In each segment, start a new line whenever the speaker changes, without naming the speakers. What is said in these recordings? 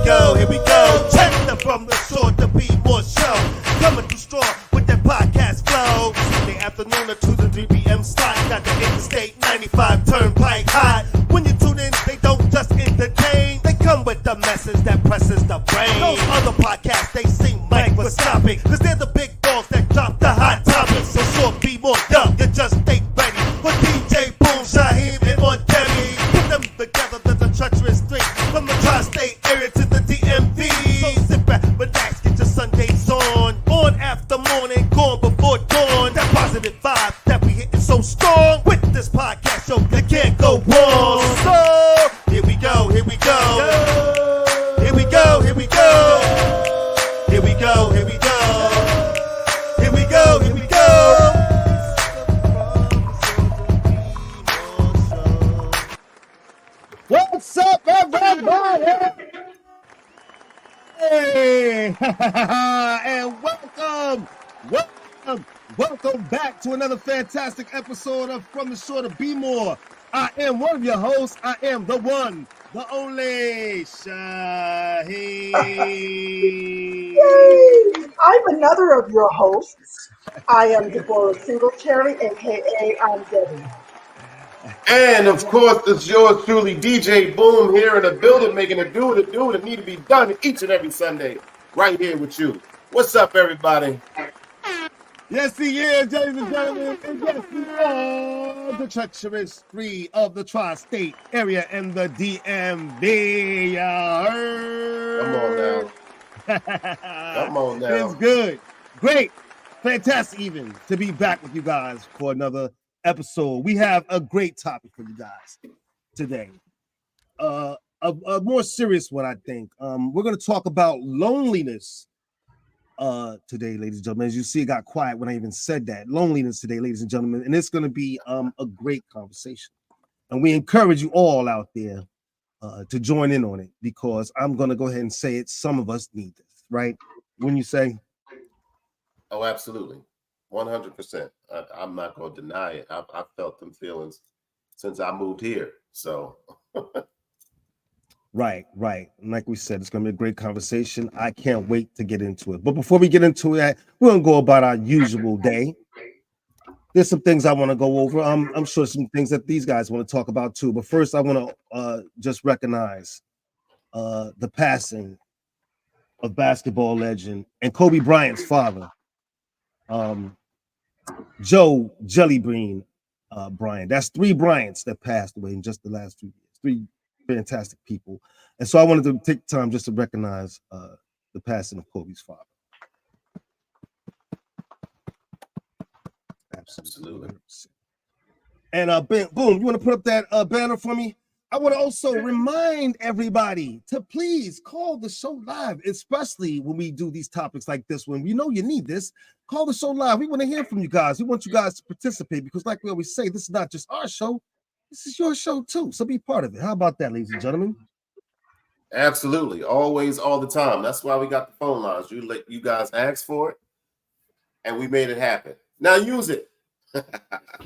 here we go. Check the From the Shore to Be More show. Coming through strong with that podcast flow. Sunday afternoon at 2 to 3 p.m. slot. Got the Interstate 95 Turnpike hot. When you tune in, they don't just entertain. They come with the message that presses the brain. Those other podcasts, they seem microscopic. Cause they're the big dogs that drop the hot topics. So sure, be more dumb. You just stay ready for DJ Boom, Shaheem, and Montgomery. Put them together, there's a treacherous streak. From the tri-state area to the DMV. So sit back, relax, get your Sundays on. On after morning, gone before dawn. That positive vibe that we hitting so strong. With this podcast show, you can't go wrong. So, here we go, here we go. Here we go, here we go. Here we go, here we go. Here we go, here we go.
What's up, everybody? Hey, and welcome back to another fantastic episode of From the Shore to Be More. I am one of your hosts. I am the one, the only Shaheem.
Yay! I'm another of your hosts. I am Deborah Singletary, aka I'm Debbie.
And of course, it's yours truly, DJ Boom, here in the building, making it do what need to be done each and every Sunday, right here with you. What's up, everybody?
Yes, he is, ladies and gentlemen, and yes, we are the treacherous three of the tri-state area and the DMV.
Come on now.
It's good, great, fantastic, even to be back with you guys for another episode. We have a great topic for you guys today. A more serious one, I think. We're going to talk about loneliness today, ladies and gentlemen. As you see, it got quiet when I even said that. Loneliness today, ladies and gentlemen, and it's going to be a great conversation. And we encourage you all out there to join in on it, because I'm going to go ahead and say it. Some of us need this, right? When you say,
oh, absolutely. 100%. I'm not going to deny it. I've felt them feelings since I moved here. So,
right. And like we said, it's going to be a great conversation. I can't wait to get into it. But before we get into that, we're going to go about our usual day. There's some things I want to go over. I'm sure some things that these guys want to talk about too. But first, I want to just recognize the passing of basketball legend and Kobe Bryant's father, Joe Jellybean Bryant. That's three Bryants that passed away in just the last few years. Three fantastic people. And so I wanted to take time just to recognize the passing of Kobe's father. Absolutely. And Boom, you want to put up that banner for me? I want to also remind everybody to please call the show live, especially when we do these topics like this one. We know you need this. Call the show live. We want to hear from you guys. We want you guys to participate, because like we always say, this is not just our show. This is your show too. So be part of it. How about that, ladies and gentlemen?
Absolutely. Always, all the time. That's why we got the phone lines. You guys asked for it, and we made it happen. Now use it.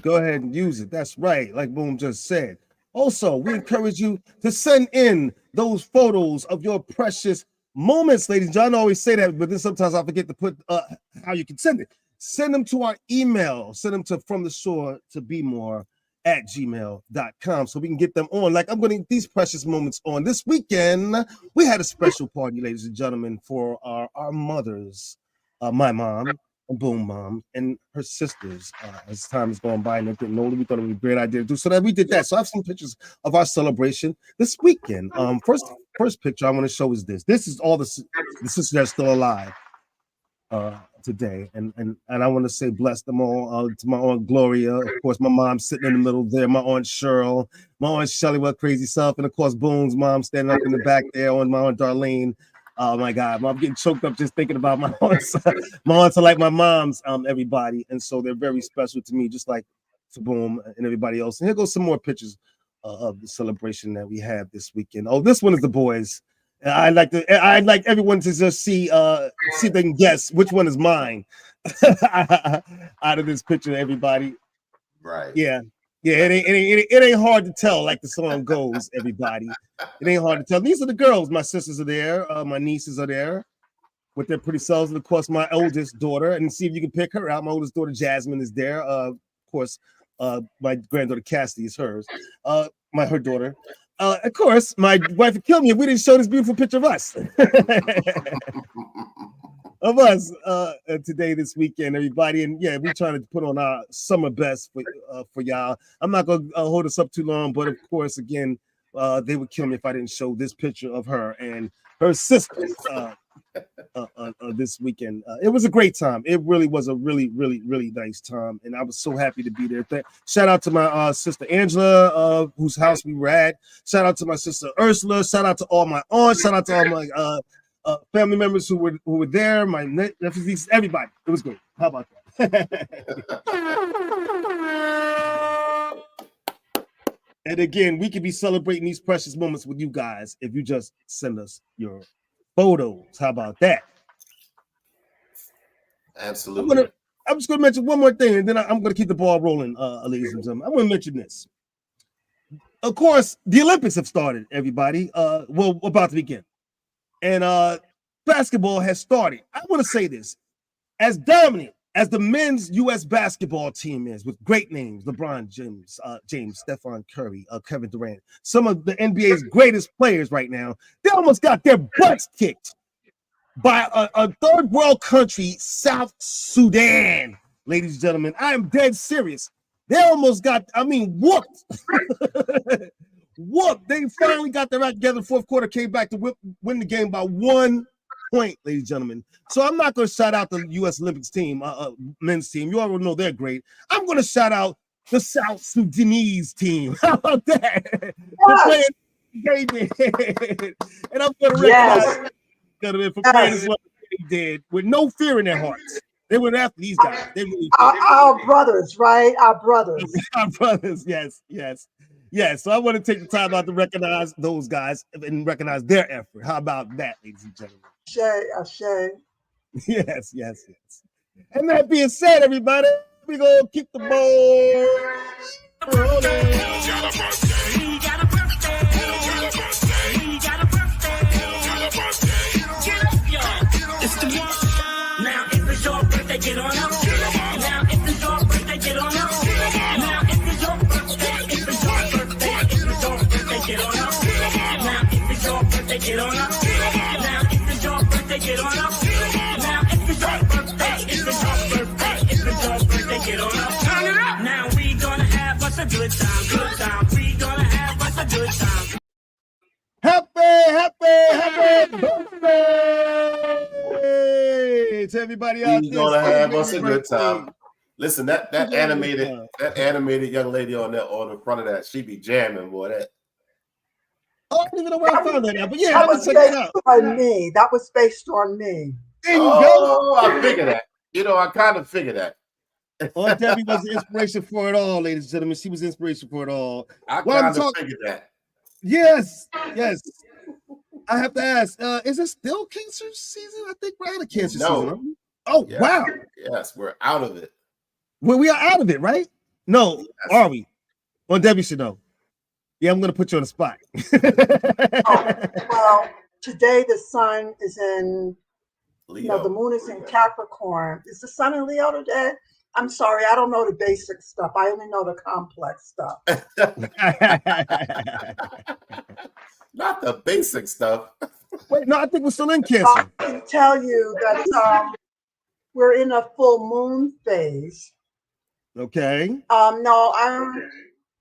Go ahead and use it. That's right. Like Boom just said. Also, we encourage you to send in those photos of your precious moments, ladies and gentlemen. I always say that, but then sometimes I forget to put how you can send it. Send them to our email. Send them to fromtheshore@gmail.com so we can get them on. Like I'm going to get these precious moments on. This weekend, we had a special party, ladies and gentlemen, for our mothers, my mom, Boom Mom, and her sisters. As time is going by and they're getting older, we thought it was a great idea to do. So that we did that. So I have some pictures of our celebration this weekend. First picture I want to show is this. This is all the sisters that are still alive today. And I want to say bless them all. To my Aunt Gloria, of course, my mom sitting in the middle there, my Aunt Cheryl, my Aunt Shelly, what crazy self, and of course Boom's mom standing up in the back there, on my Aunt Darlene. Oh my God, I'm getting choked up just thinking about my aunts. My aunts are like my moms, everybody, and so they're very special to me, just like to Boom and everybody else. And here goes some more pictures of the celebration that we had this weekend. Oh, this one is the boys. I'd like everyone to just see if they can guess which one is mine out of this picture, everybody.
Right.
Yeah. Yeah, it ain't hard to tell, like the song goes, everybody. It ain't hard to tell. These are the girls. My sisters are there. My nieces are there with their pretty selves. And of course, my oldest daughter. And see if you can pick her out. My oldest daughter, Jasmine, is there. Of course, my granddaughter, Cassidy, is hers. Her daughter. Of course, my wife would kill me if we didn't show this beautiful picture of us. Of us today, this weekend, everybody. And yeah, we're trying to put on our summer best for y'all. I'm not going to hold us up too long, but of course, again, they would kill me if I didn't show this picture of her and her sister this weekend. It was a great time. It really was a really, really, really nice time. And I was so happy to be there. Shout out to my sister Angela, whose house we were at. Shout out to my sister Ursula. Shout out to all my aunts. Shout out to all my family members who were there, my nephews, everybody. It was great. How about that? And again, we could be celebrating these precious moments with you guys if you just send us your photos. How about that?
Absolutely.
I'm just going to mention one more thing, and then I'm going to keep the ball rolling, ladies and gentlemen. I'm going to mention this. Of course, the Olympics have started, everybody. Well, about to begin. And basketball has started. I want to say this. As dominant as the men's U.S. basketball team is, with great names, LeBron James, Stephen Curry, Kevin Durant, some of the NBA's greatest players right now, they almost got their butts kicked by a third world country, South Sudan. Ladies and gentlemen, I am dead serious. They almost got, whooped. Whoop! They finally got their act together. Fourth quarter, came back to win the game by 1 point, ladies and gentlemen. So I'm not going to shout out the U.S. Olympics team, men's team. You already know they're great. I'm going to shout out the South Sudanese team. How about that? Yes. And I'm going to recognize them for playing as well as they did with no fear in their hearts. They went after these guys. They really
our brothers, right? Our brothers.
Our brothers. Yes. Yes, so I want to take the time out to recognize those guys and recognize their effort. How about that, ladies and gentlemen?
Ashe.
Yes. And that being said, everybody, we're going to keep the ball rolling.
It's the one. Now if it's your birthday, get on up. Now if it's your birthday, get on up. Now if it's your birthday, if it's your birthday, if it's your birthday, get on up. Now if it's your birthday, get on up. Now if it's your birthday, get on up. Now if it's your birthday, if it's your birthday, if it's your birthday, get on up. Turn it up. Now we gonna have us a good time, good time. We gonna have us a good time.
Happy birthday to everybody out there.
He's gonna have us a good time. Listen, that animated young lady on the front of that, she be jamming, boy. That.
I don't even know where I found that at, but yeah,
that was based on me. That was based on me.
There you go.
I figured that. I kind of figured that.
Aunt Debbie was the inspiration for it all, ladies and gentlemen. She was the inspiration for it all.
I kind of figured that.
Yes. I have to ask, is it still cancer season? I think we're out of cancer season. Oh, yes. Wow.
Yes, we're out of it.
Well, we are out of it, right? No, yes. Are we? Well, Debbie should know. Yeah, I'm going to put you on the spot.
Well, today the sun is in Leo. The moon is in Capricorn. Is the sun in Leo today? I'm sorry, I don't know the basic stuff. I only know the complex stuff.
Not the basic stuff.
Wait, no, I think we're still in Cancer.
I can tell you that we're in a full moon phase.
Okay.
No, I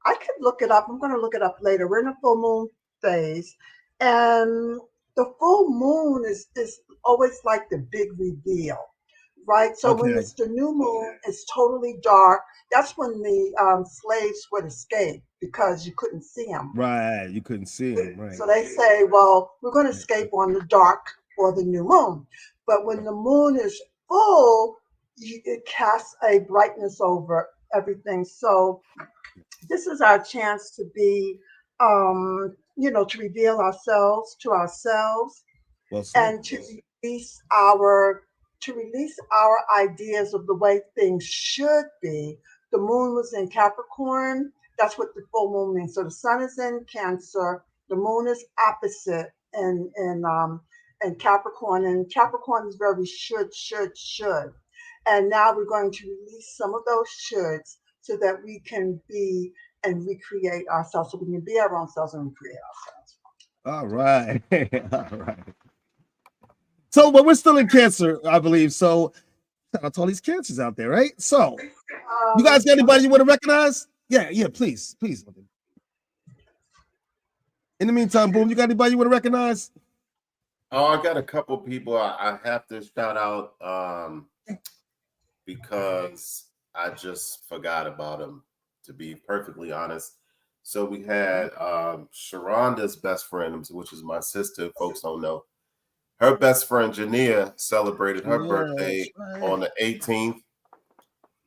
could look it up. I'm going to look it up later. We're in a full moon phase, and the full moon is always like the big reveal. Right, so when it's the new moon, it's totally dark. That's when the slaves would escape because you couldn't see them.
Right, you couldn't see them. Right.
So they say, well, we're going to escape on the dark or the new moon. But when the moon is full, it casts a brightness over everything. So this is our chance to be, to reveal ourselves to ourselves, and to release our ideas of the way things should be. The moon was in Capricorn. That's what the full moon means. So the sun is in Cancer, the moon is opposite in Capricorn, and Capricorn is very should. And now we're going to release some of those shoulds so that we can be and recreate ourselves, so we can be our own selves and recreate ourselves.
All right. All right. So, but we're still in Cancer, I believe. So, shout out to all these Cancers out there, right? So, you guys got anybody you want to recognize? Yeah, please. In the meantime, Boom, you got anybody you want to recognize?
Oh, I got a couple people I have to shout out because I just forgot about them, to be perfectly honest. So we had Sharonda's best friend, which is my sister, folks don't know. Her best friend, Jania, celebrated her birthday on the 18th,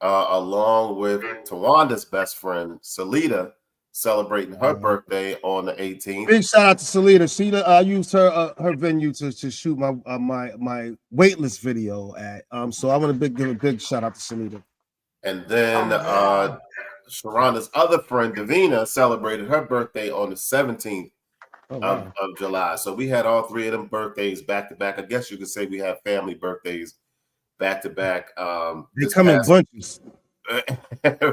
along with Tawanda's best friend, Salida, celebrating her birthday on the 18th.
Big shout out to Salida. She I used her venue to shoot my my weightless video at. So I want to give a big shout out to Salida.
And then Sharonda's other friend, Davina, celebrated her birthday on the 17th of July. So we had all three of them birthdays back to back. I guess you could say we have family birthdays back to back.
They come in bunches.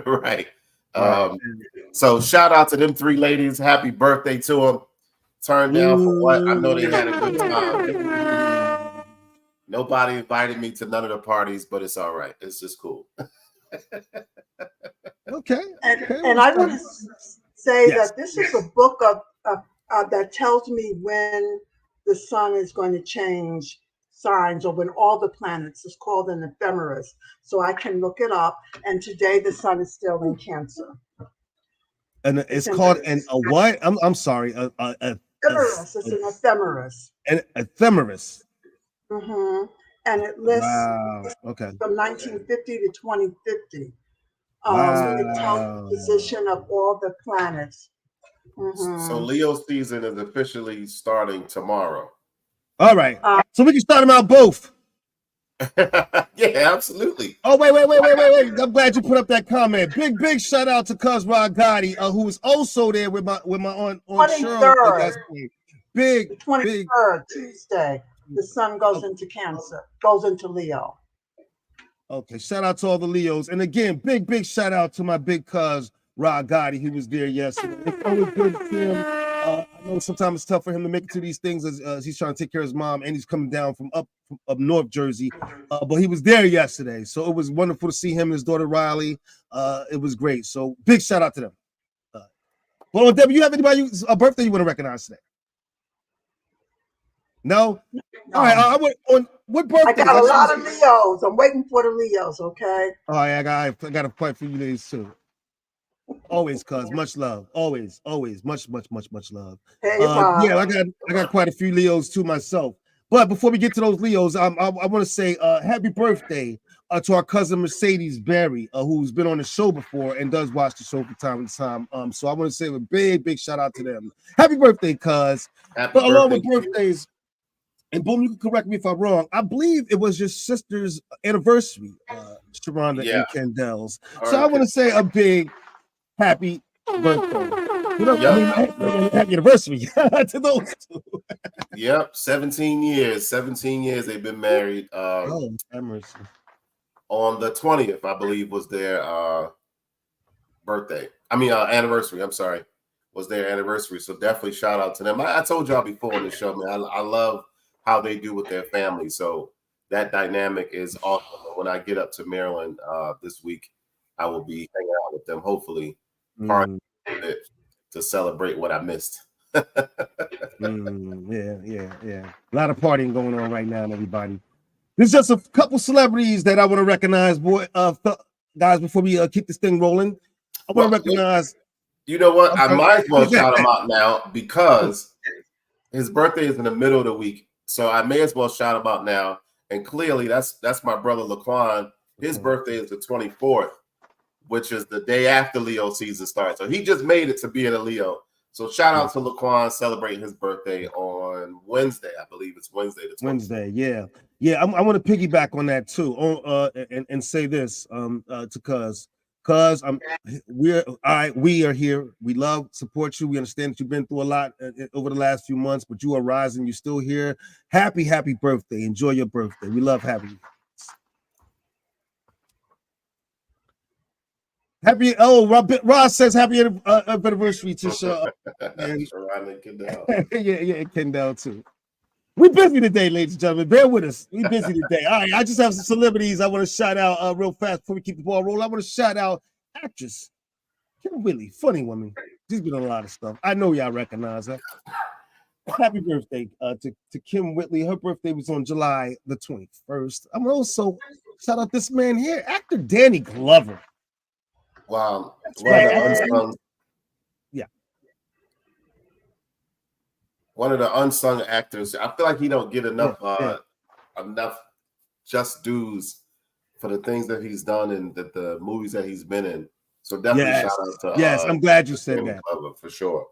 Right. So shout out to them three ladies. Happy birthday to them. Turned down for what? I know they had a good time. Nobody invited me to none of the parties, but it's all right. It's just cool.
Okay.
And I want to say that this is a book that tells me when the sun is going to change signs, or when all the planets. Is called an ephemeris. So I can look it up. And today the sun is still in Cancer.
And it's called a what? I'm sorry.
Ephemeris. It's an ephemeris.
An ephemeris.
Mm-hmm. And it lists from 1950 to 2050. It tells the position of all the planets. Mm-hmm.
So Leo season is officially starting tomorrow.
All right. So we can start them out both.
Yeah, absolutely.
Oh, wait. I'm glad you put up that comment. Big shout out to Cuz Rod Gotti, who was also there with my aunt Cheryl. Big
23rd, Tuesday. The sun goes into Cancer, goes into Leo.
Okay, shout out to all the Leos. And again, big shout out to my big cuz Rod Gotti. He was there yesterday. It's always good to see him. I know sometimes it's tough for him to make it to these things as he's trying to take care of his mom, and he's coming down from up North Jersey. But he was there yesterday, so it was wonderful to see him and his daughter Riley. It was great. So big shout out to them. Well, Debbie, you have anybody a birthday you want to recognize today? No? All right. On what birthday?
I got a lot of Leos. I'm waiting for the Leos. Okay.
Oh, yeah, I got a fight for you ladies too. Always, cuz much love. Always, much love.
Hey,
yeah, I got quite a few Leos too myself. But before we get to those Leos, I want to say happy birthday to our cousin Mercedes Berry, who's been on the show before and does watch the show from time to time. So I want to say a big shout out to them. Happy birthday, cuz. But along with birthdays, and Boom, you can correct me if I'm wrong. I believe it was your sister's anniversary, Sharonda and Kendall's. So I want to say a big happy birthday. You know, happy anniversary to those two.
Yep, 17 years. 17 years they've been married.
Emerson.
On the 20th, I believe, was their birthday. Anniversary. I'm sorry, was their anniversary. So definitely shout out to them. I told y'all before on the show, man. I love how they do with their family. So that dynamic is awesome. When I get up to Maryland this week, I will be hanging out with them. Hopefully, to celebrate what I missed.
Yeah. A lot of partying going on right now, everybody. There's just a couple celebrities that I want to recognize, guys. Before we keep this thing rolling, I want to recognize.
You know what? I might as well shout him out now because his birthday is in the middle of the week, so I may as well shout him out now. And clearly, that's my brother Laquan. His birthday is the 24th, which is the day after Leo season starts. So he just made it to being a Leo. So shout out to Laquan celebrating his birthday on Wednesday. I believe it's Wednesday.
Wednesday, yeah. I want to piggyback on that too. And say this to Cuz. Cause we are here. We love, support you. We understand that you've been through a lot over the last few months, but you are rising. You're still here. Happy birthday. Enjoy your birthday. We love having you. Ross says happy anniversary to Shaw. And yeah, Kendall too. We busy today, ladies and gentlemen. Bear with us. We busy today. All right, I just have some celebrities I want to shout out real fast before we keep the ball rolling. I want to shout out actress Kim Whitley, funny woman. She's been on a lot of stuff. I know y'all recognize her. Happy birthday to Kim Whitley. Her birthday was on July the 21st. I'm also shout out this man here, actor Danny Glover.
Wow. One of the unsung actors. I feel like he don't get enough just dues for the things that he's done and the movies that he's been in. So definitely shout out to
I'm glad you said that.
For sure.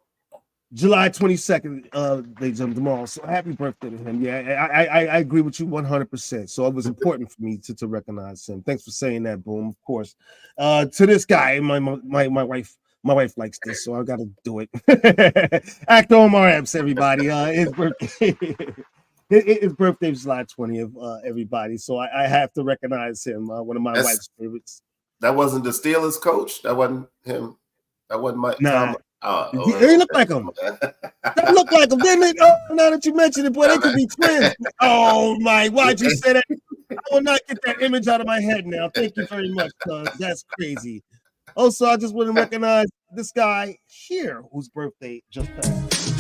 July 22nd, ladies and tomorrow. So happy birthday to him. Yeah, I agree with you 100%. So it was important for me to recognize him. Thanks for saying that, Boom. Of course. To this guy, my wife likes this, so I got to do it. Actor Omar Epps, everybody. His birthday. His birthday was July 20th, everybody. So I have to recognize him. One of my wife's favorites.
That wasn't the Steelers coach. That wasn't him. That wasn't Mike.
Nah. He looked like him. That looked like him, didn't it? Oh, now that you mention it, boy, they could be twins. Oh my! Why'd you say that? I will not get that image out of my head now. Thank you very much, cuz that's crazy. Also, I just want to recognize this guy here whose birthday just passed.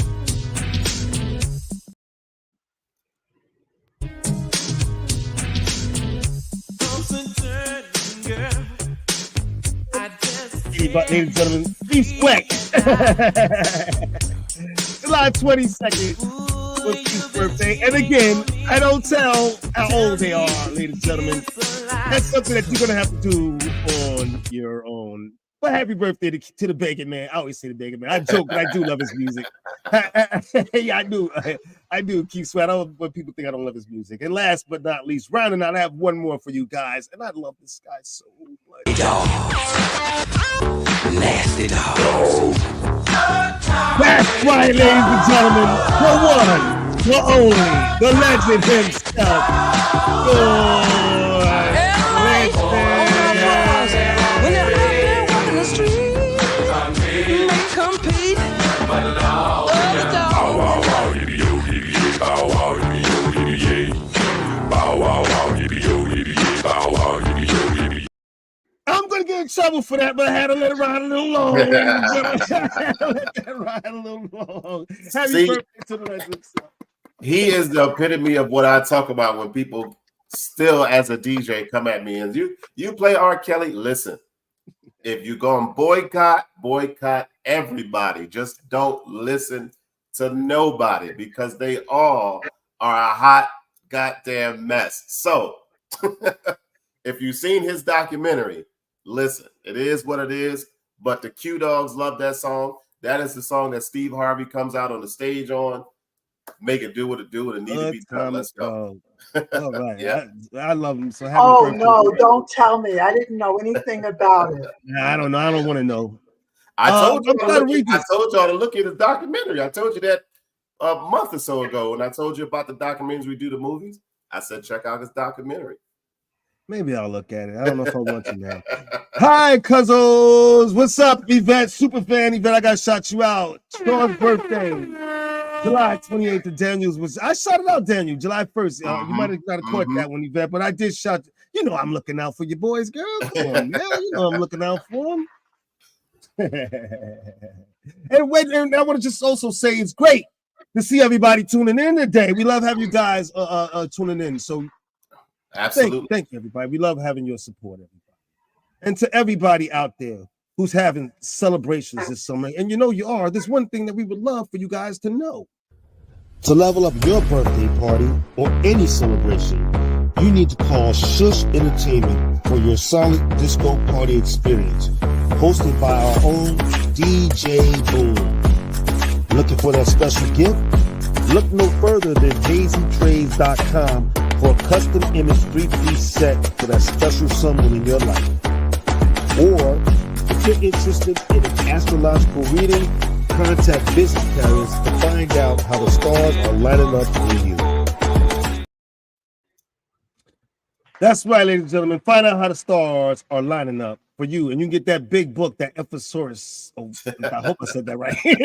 Ladies and gentlemen, Keith Sweat. July 22nd was Keith's birthday. And again, I don't tell how old they are, ladies and gentlemen. That's something that you're going to have to do on your own. But happy birthday to the Bacon Man. I always say the Bacon Man. I joke, but I do love his music. Yeah, I do, Keith Sweat. I don't want people think I don't love his music. And last but not least, rounding out, I have one more for you guys. And I love this guy so much.
Nasty dogs.
That's right, ladies and gentlemen. The one, the only, the legend himself.
When you're out there walking the street, you may compete.
I'm gonna get in trouble for that, but I had to let it ride a little long. Let that ride a little long. Happy birthday to the legend.
He is the epitome of what I talk about when people still, as a DJ, come at me and you play R. Kelly. Listen, if you're going to boycott everybody. Just don't listen to nobody because they all are a hot goddamn mess. So if you've seen his documentary, listen, it is what it is. But the Q Dogs love that song. That is the song that Steve Harvey comes out on the stage on. Make it do what it do. It need to be done. Let's go.
All right.
Yeah.
I love him. So happy birthday.
No, don't tell me. I didn't know anything about it.
I don't know. I don't want to know.
I told y'all to look at his documentary. I told you that a month or so ago when I told you about the documentaries we do the movies. I said check out his documentary.
Maybe I'll look at it. I don't know if I want to now. Hi, Cuzzles. What's up, Yvette? Superfan Yvette. I got to shout you out. Sean's birthday, July 28th to Daniel's. I shouted out Daniel, July 1st. You might have got to caught that one, Yvette, but I did shout. You know I'm looking out for your boys, girl. Come on, man. You know I'm looking out for them. and I want to just also say it's great to see everybody tuning in today. We love having you guys tuning in. So
absolutely.
Thank you, everybody. We love having your support, everybody. And to everybody out there who's having celebrations this summer, and you know you are, there's one thing that we would love for you guys to know. To level up your birthday party or any celebration, you need to call Shush Entertainment for your solid disco party experience. Hosted by our own DJ Boom. Looking for that special gift? Look no further than jayztrades.com for a custom image 3-piece set for that special someone in your life. Or if you're interested in an astrological reading, contact business carriers to find out how the stars are lining up for you. That's right, ladies and gentlemen. Find out how the stars are lining up for you, and you can get that big book, that Ephesaurus. Oh, I hope I said that right.
Get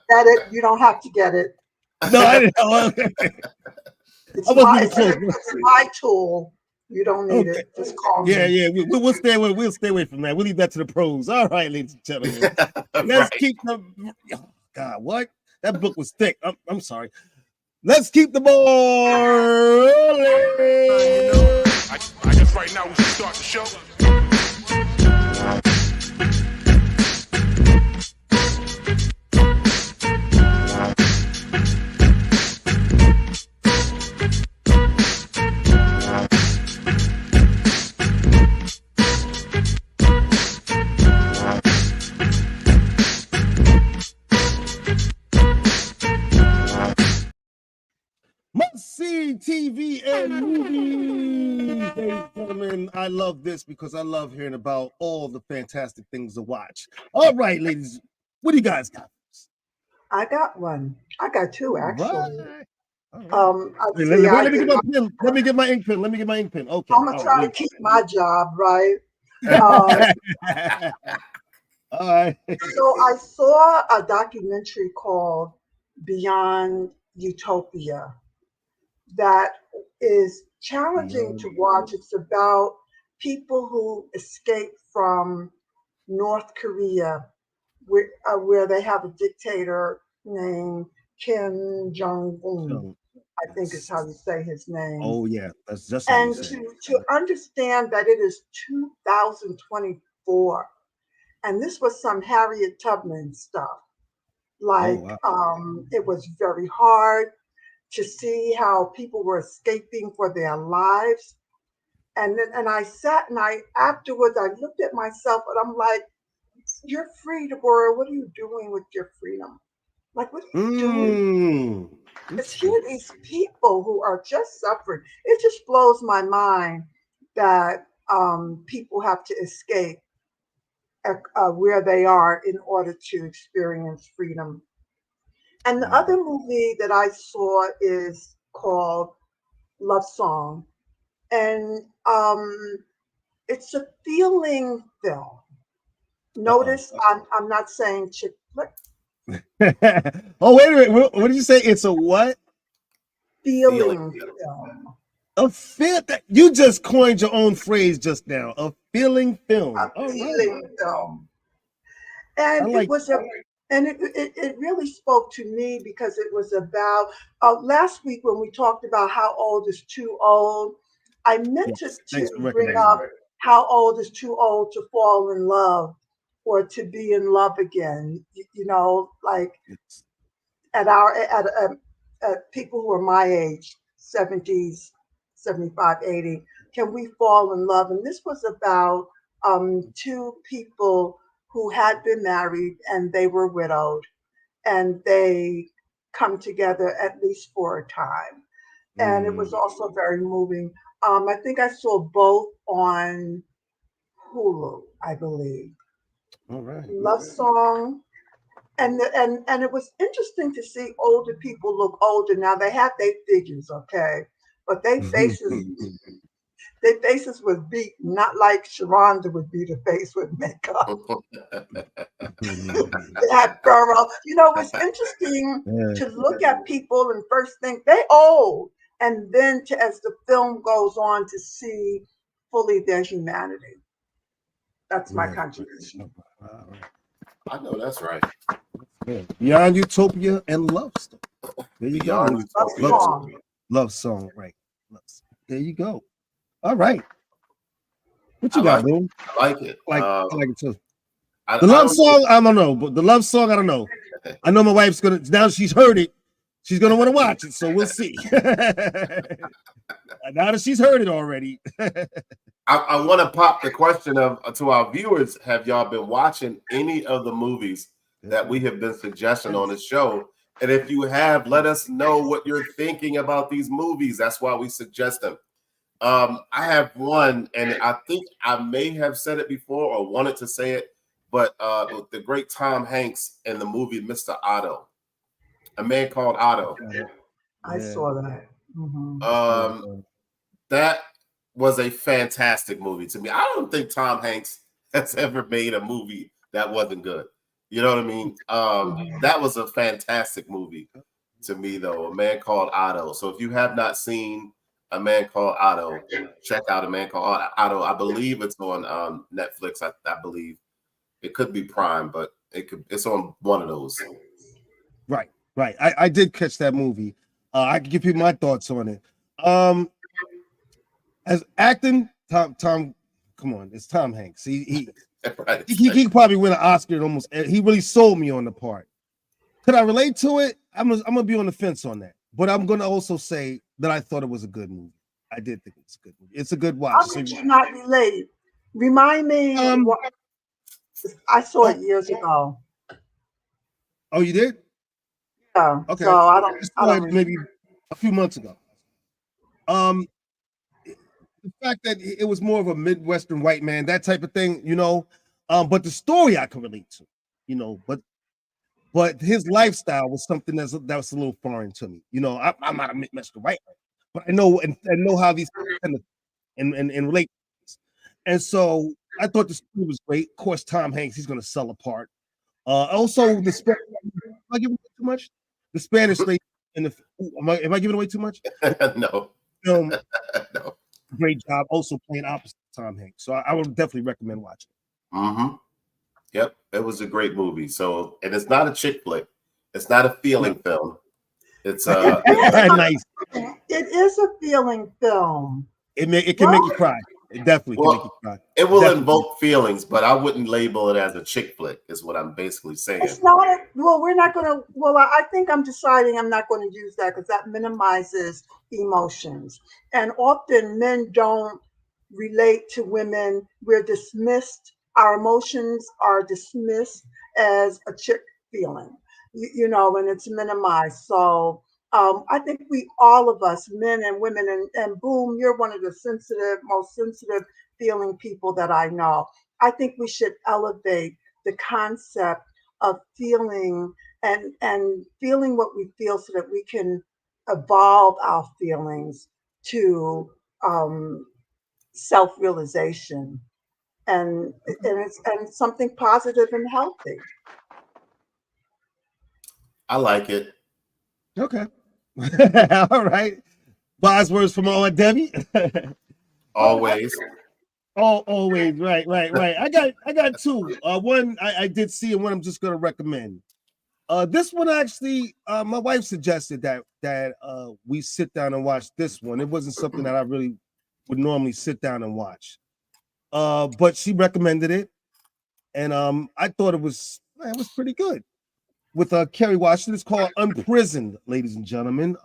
it? You don't have to get it.
No, I didn't know.
It's
I wasn't
my,
even close.
it's my tool. You don't need
Okay.
it. Just call me.
Yeah. We'll stay away. We'll stay away from that. We'll leave that to the pros. All right, ladies and gentlemen. Let's
Right.
keep the. Oh, God, what? That book was thick. I'm sorry. Let's keep the ball rolling.
I guess right now we should start the show.
Must-see TV and movies, ladies and gentlemen. I love this because I love hearing about all the fantastic things to watch. All right, ladies, what do you guys got?
I got one. I got two actually.
Right. All right.
I'd
Wait,
say
let
I
me
did
get my pen. Let me get my ink pen. Okay.
I'm gonna try to keep my job, right?
All right.
So I saw a documentary called Beyond Utopia that is challenging to watch. It's about people who escaped from North Korea, where they have a dictator named Kim Jong-un. I think is how you say his name.
Oh yeah, that's just how
And
you say it.
to understand that it is 2024, and this was some Harriet Tubman stuff. Like,
wow.
it was very hard to see how people were escaping for their lives. And I sat and afterwards I looked at myself and I'm like, you're free, Deborah. What are you doing with your freedom? Like, what are you doing? Because here are these people who are just suffering. It just blows my mind that people have to escape where they are in order to experience freedom. And the other movie that I saw is called Love Song. And it's a feeling film. Notice I'm not saying chick flick.
Oh, wait a minute. What did you say? It's a what?
Feeling film.
A feel that you just coined your own phrase just now. A feeling film.
A feeling film. And
like
it was it really spoke to me because it was about last week when we talked about how old is too old. I meant to bring up how old is too old to fall in love or to be in love again. You know, like at people who are my age, 70s, 75, 80, can we fall in love? And this was about two people who had been married and they were widowed, and they come together at least for a time. And it was also very moving. I think I saw both on Hulu, I believe.
All right.
Love Song. And it was interesting to see older people look older. Now they have their figures, okay, but their faces was beat, not like Sharonda would beat her face with makeup. They had furrow. You know, it's interesting to look at people and first think they old, and then as the film goes on to see fully their humanity. That's my contribution.
I know that's right.
Beyond Utopia and Love Story. There you
Beyond
go.
Utopia.
Love song, right? There you go. All right. What you got, Boom?
I like it.
I like it too.
The
love song, I don't know, but the love song, I don't know. I know my wife's gonna, now she's heard it, she's gonna want to watch it, so we'll see. Now that she's heard it already.
I want to pop the question to our viewers: have y'all been watching any of the movies that we have been suggesting on the show? And if you have, let us know what you're thinking about these movies. That's why we suggest them. I have one, and I think I may have said it before or wanted to say it, but the great Tom Hanks in the movie Mr. Otto, A Man Called Otto.
I saw that.
That was a fantastic movie to me. I don't think Tom Hanks has ever made a movie that wasn't good. You know what I mean? That was a fantastic movie to me, though. A Man Called Otto. So if you have not seen A Man Called Otto, check out A Man Called Otto. I believe it's on Netflix. I believe it could be Prime, but it's on one of those.
Right. I did catch that movie. I can give you my thoughts on it. As acting, Tom, come on, it's Tom Hanks. He could probably win an Oscar. He really sold me on the part. Could I relate to it? I'm gonna be on the fence on that, but I'm gonna also say that I thought it was a good movie. I did think it was a good movie. It's a good watch.
How did you not relate? Remind me. I saw it years ago.
Oh, you did?
Yeah.
Okay.
So I
saw
don't
it maybe a few months ago. The fact that it was more of a Midwestern white man, that type of thing, you know. But the story I can relate to, you know. But his lifestyle was something that was a little foreign to me. You know, I'm not a Midwestern white man, but I know how these kind of and relate. And so I thought the story was great. Of course, Tom Hanks, he's going to sell a part. Also, the Spanish. Am I giving away too much? The Spanish lady in the. Am I giving away too much?
No.
Film,
no.
Great job. Also playing opposite Tom Hanks, so I would definitely recommend watching it.
Mm-hmm. Yep, it was a great movie. So, and it's not a chick flick. It's not a feeling film. It's
nice.
It is a feeling film.
It can make you cry. It definitely can make you cry.
It will invoke feelings, but I wouldn't label it as a chick flick, is what I'm basically saying.
It's not. We're not going to. Well, I think I'm deciding I'm not going to use that because that minimizes emotions, and often men don't relate to women. We're dismissed. Our emotions are dismissed as a chick feeling, you know, and it's minimized. So I think all of us, men and women, and Boom, you're one of the most sensitive feeling people that I know. I think we should elevate the concept of feeling and feeling what we feel so that we can evolve our feelings to self-realization and something positive and healthy.
I like it.
Okay. All right. Wise words from Aunt Debbie.
Always.
Always. Right. I got two. One I did see, and one I'm just gonna recommend. This one actually, my wife suggested that we sit down and watch this one. It wasn't something that I really would normally sit down and watch. But she recommended it, and I thought it was pretty good. With Kerry Washington, it's called Unprisoned, ladies and gentlemen.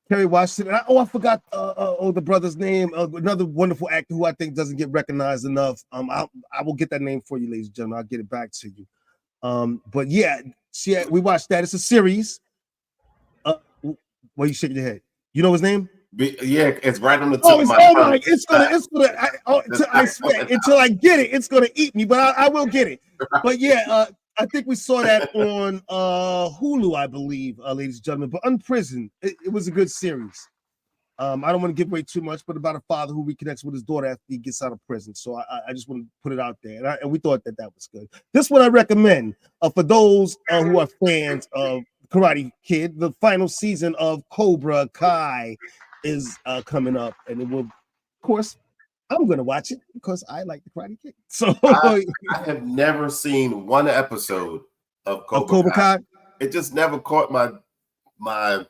Kerry Washington. I forgot the brother's name. Another wonderful actor who I think doesn't get recognized enough. I will get that name for you, ladies and gentlemen. I'll get it back to you. But yeah, we watched that. It's a series. Why you shaking your head? You know his name?
Yeah, it's right on the tip of my tongue.
It's gonna. I swear, until I get it, it's gonna eat me. But I will get it. But yeah, I think we saw that on Hulu, I believe, ladies and gentlemen. But Unprisoned, it was a good series. I don't want to give away too much, but about a father who reconnects with his daughter after he gets out of prison. So I just want to put it out there, and we thought that was good. This one I recommend for those who are fans of Karate Kid. The final season of Cobra Kai is coming up, and it will, of course, I'm gonna watch it because I like the Karate Kid. So
I have never seen one episode of Cobra Kai. It just never caught my my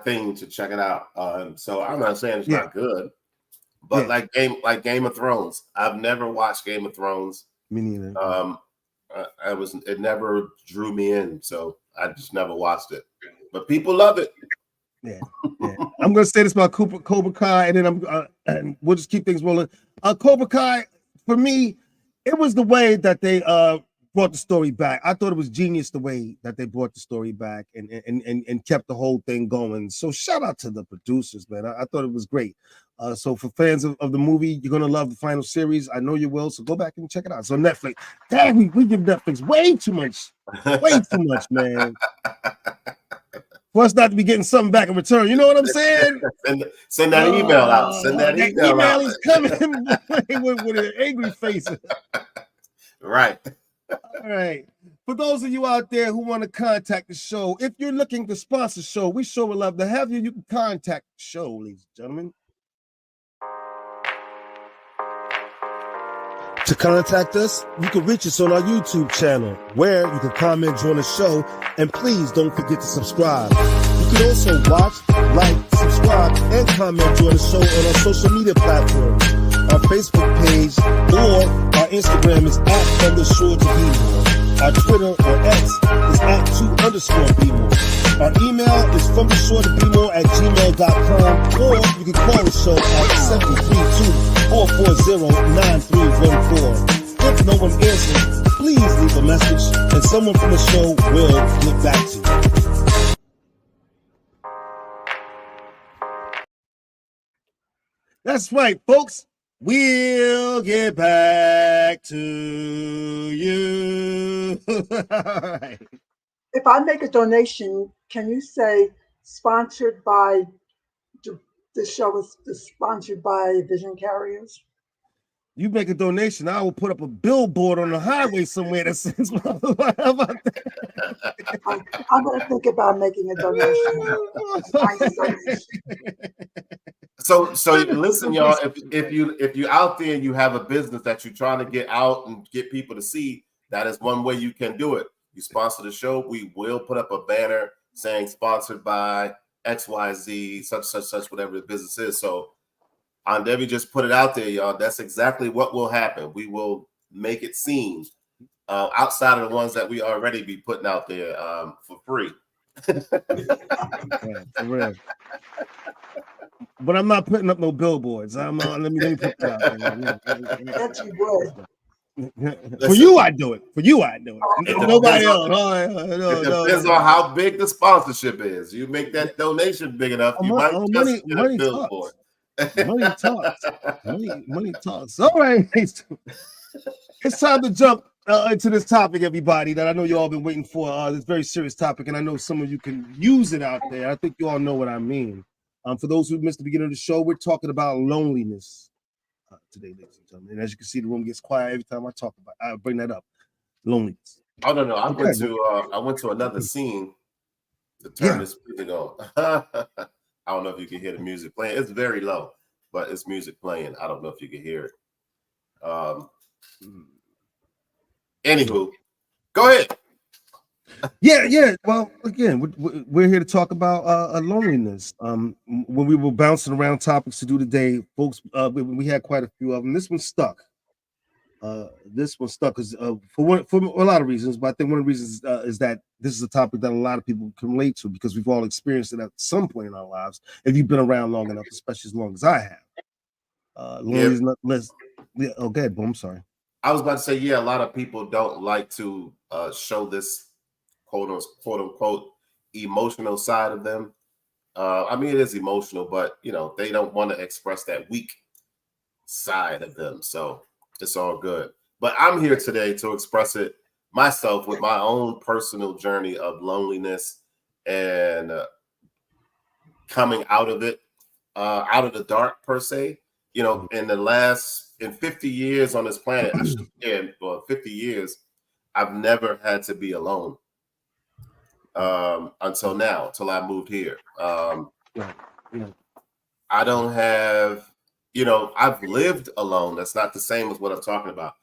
thing to check it out. So I'm not saying it's not good, but like Game of Thrones, I've never watched Game of Thrones.
Me neither.
It never drew me in, so I just never watched it. But people love it.
Yeah. I'm gonna say this about Cobra Kai, and then and we'll just keep things rolling. Cobra Kai, for me, it was the way that they brought the story back. I thought it was genius the way that they brought the story back and kept the whole thing going. So shout out to the producers, man. I thought it was great. So for fans of the movie, you're gonna love the final series. I know you will. So go back and check it out. So Netflix, dang, we give Netflix way too much, man. For us not to be getting something back in return. You know what I'm saying?
Send that email out. Send that email out.
Is coming with an angry face.
Right.
All right. For those of you out there who want to contact the show, if you're looking to sponsor the show, we sure would love to have you. You can contact the show, ladies and gentlemen. To contact us, you can reach us on our YouTube channel, where you can comment during the show, and please don't forget to subscribe. You can also watch, like, subscribe, and comment during the show on our social media platforms, our Facebook page, or our Instagram is @From the Shore to Be More. Our Twitter or X is @2_BeMore. Our email is FromTheShore2BeMore@gmail.com, or you can call the show at 732-440-9314. If no one answers, please leave a message, and someone from the show will get back to you. That's right, folks. We'll get back to you. All right.
If I make a donation, can you say sponsored by, the show is sponsored by Vision Carriers?
You make a donation, I will put up a billboard on the highway somewhere that says, how about that?
I'm going to think about making a donation.
So listen, y'all. If you out there and you have a business that you're trying to get out and get people to see, that is one way you can do it. You sponsor the show, we will put up a banner saying sponsored by XYZ, such, whatever the business is. So Debbie just put it out there, y'all. That's exactly what will happen. We will make it seen outside of the ones that we already be putting out there for free.
Yeah, for real. But I'm not putting up no billboards. Let me put that out there.
That you would.
For you, I do it. For you, I do it. Nobody else.
It depends on how big the sponsorship is. You make that donation big enough, you might just get a billboard.
Money talks. Money talks. All right. It's time to jump into this topic, everybody, that I know you all been waiting for. This very serious topic, and I know some of you can use it out there. I think you all know what I mean. For those who missed the beginning of the show, we're talking about loneliness today, ladies and gentlemen. And as you can see, the room gets quiet every time I bring that up. Loneliness.
Oh no, I went to another scene to turn this music on. I don't know if you can hear the music playing. It's very low, but it's music playing. I don't know if you can hear it. Anywho, go ahead.
Yeah. Well, again, we're here to talk about loneliness. When we were bouncing around topics to do today, folks, we had quite a few of them. This one stuck. Because for a lot of reasons, but I think one of the reasons is that this is a topic that a lot of people can relate to, because we've all experienced it at some point in our lives. If you've been around long enough, especially as long as I have. Loneliness, not less. Yeah. Oh, go ahead, Boom. I'm sorry.
I was about to say, a lot of people don't like to show this quote unquote emotional side of them. I mean, it is emotional, but they don't want to express that weak side of them. So it's all good. But I'm here today to express it myself with my own personal journey of loneliness and coming out of it, out of the dark per se. In 50 years on this planet, 50 years, I've never had to be alone until now, till I moved here. I don't have, I've lived alone. That's not the same as what I'm talking about.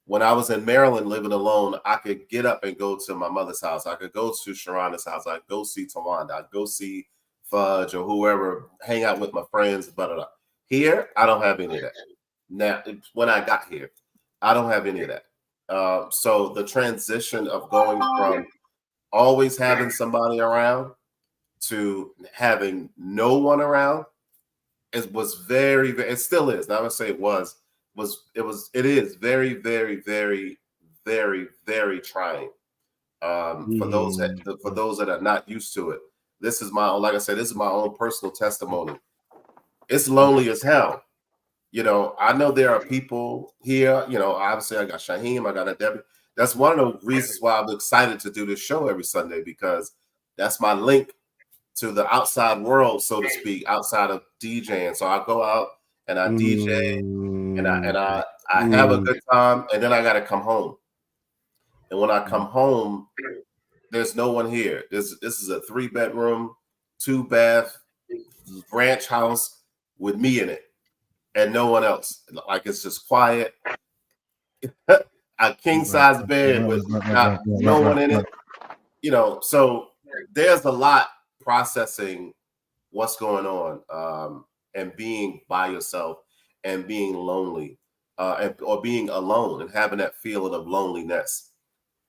When I was in Maryland living alone, I could get up and go to my mother's house. I could go to Sharonda's house. I'd go see Tawanda. I'd go see Fudge or whoever, hang out with my friends. But here, I don't have any of that. Now, when I got here, I don't have any of that. So the transition of going from always having somebody around to having no one around, it was it still is. Now I'm gonna say it is very, very, very, very, very trying. For those that are not used to it. This is like I said, this is my own personal testimony. It's lonely as hell. You know, I know there are people here, you know, obviously I got Shaheem, I got a Debbie. That's one of the reasons why I'm excited to do this show every Sunday, because that's my link to the outside world, so to speak, outside of DJing. So I go out and I DJ and I have a good time, and then I got to come home. And when I come home, there's no one here. This is a 3-bedroom, 2-bath ranch house with me in it and no one else. Like, it's just quiet. A king-size bed with no one in it. You know, so there's a lot processing what's going on, and being by yourself and being lonely, or being alone and having that feeling of loneliness.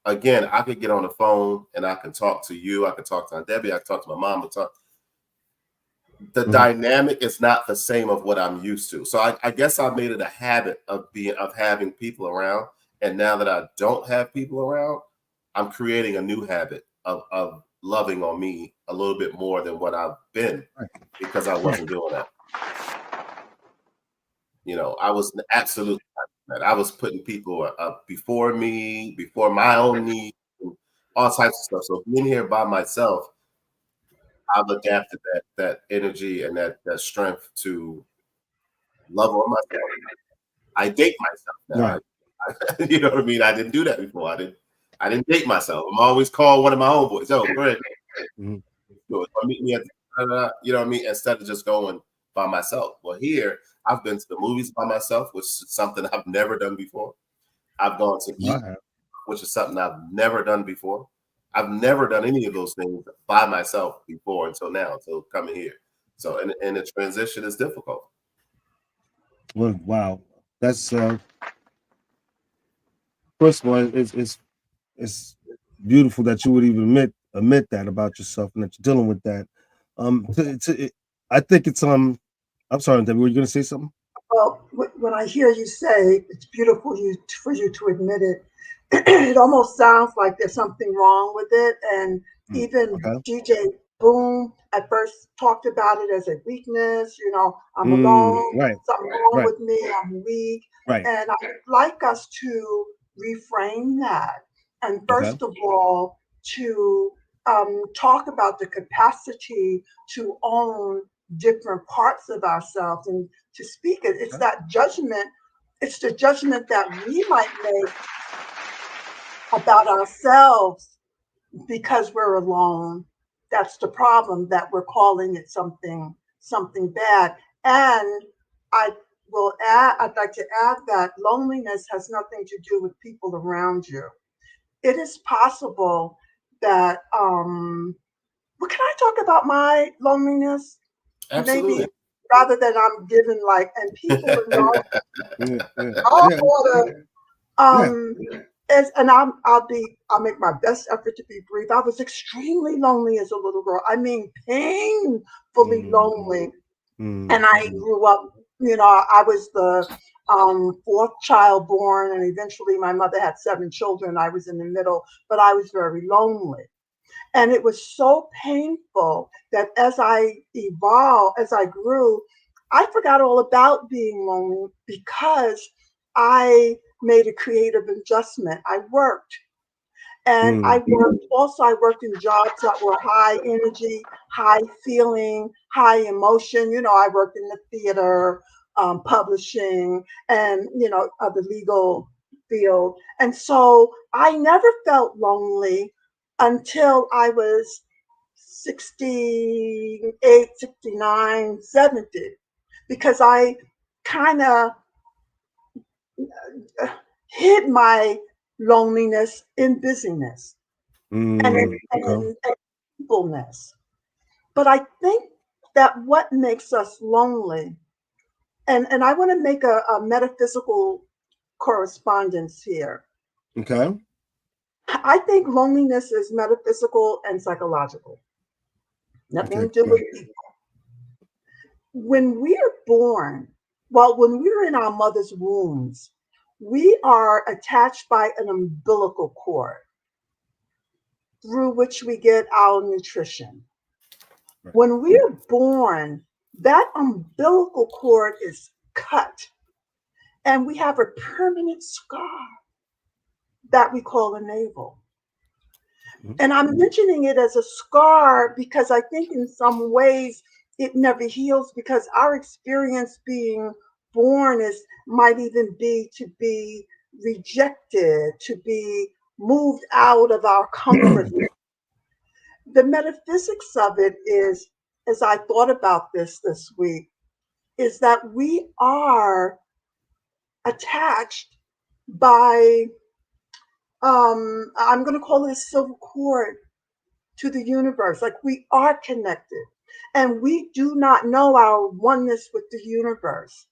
Again, I could get on the phone and I can talk to you. I can talk to Aunt Debbie. I can talk to my mom. The dynamic is not the same of what I'm used to. So I guess I made it a habit of having people around. And now that I don't have people around, I'm creating a new habit of loving on me a little bit more than what I've been, because I wasn't doing that. You know, I was absolutely not. I was putting people up before me, before my own needs, all types of stuff. So being here by myself, I've adapted that energy and that strength to love on myself. I date myself now. You know what I mean? I didn't do that before. I didn't date myself. I'm always called one of my homeboys. Oh, go ahead. Meet me at you know what I mean? Instead of just going by myself. Well, here I've been to the movies by myself, which is something I've never done before. I've gone to eat, which is something I've never done before. I've never done any of those things by myself before until coming here. So, and the transition is difficult.
Well, wow, that's first of all, it's beautiful that you would even admit that about yourself and that you're dealing with that. I think it's I'm sorry, Debbie, were you going to say something?
Well, when I hear you say it's beautiful for you to admit it, it almost sounds like there's something wrong with it. And even DJ Boom at first talked about it as a weakness. You know, I'm alone. Something wrong with me. I'm weak. And I'd like us to reframe that. And first of all, to talk about the capacity to own different parts of ourselves and to speak it. It's that judgment. It's the judgment that we might make about ourselves because we're alone. That's the problem, that we're calling it something bad. And I'd like to add that loneliness has nothing to do with people around you. It is possible that well, can I talk about my loneliness?
Absolutely.
Maybe rather than I'm given and people know. I'll make my best effort to be brief. I was extremely lonely as a little girl. I mean, painfully lonely. And I grew up, I was the fourth child born, and eventually my mother had 7 children. I was in the middle, but I was very lonely. And it was so painful that as I evolved, as I grew, I forgot all about being lonely because I made a creative adjustment. I worked. And I worked in jobs that were high energy, high feeling, high emotion. I worked in the theater, publishing, and, the legal field. And so I never felt lonely until I was 68, 69, 70, because I kind of hid my loneliness in busyness and peopleness. But I think that what makes us lonely, and I want to make a metaphysical correspondence here.
Okay.
I think loneliness is metaphysical and psychological. Nothing to do with people. When we are born, when we were in our mother's wombs, we are attached by an umbilical cord through which we get our nutrition.
Right.
When we are born, that umbilical cord is cut, and we have a permanent scar that we call a navel.
Mhm.
And I'm mentioning it as a scar because I think in some ways it never heals, because our experience being born might even be to be rejected, to be moved out of our comfort. The metaphysics of it is, as I thought about this week, is that we are attached by, I'm going to call it a silver cord to the universe. Like, we are connected, and we do not know our oneness with the universe.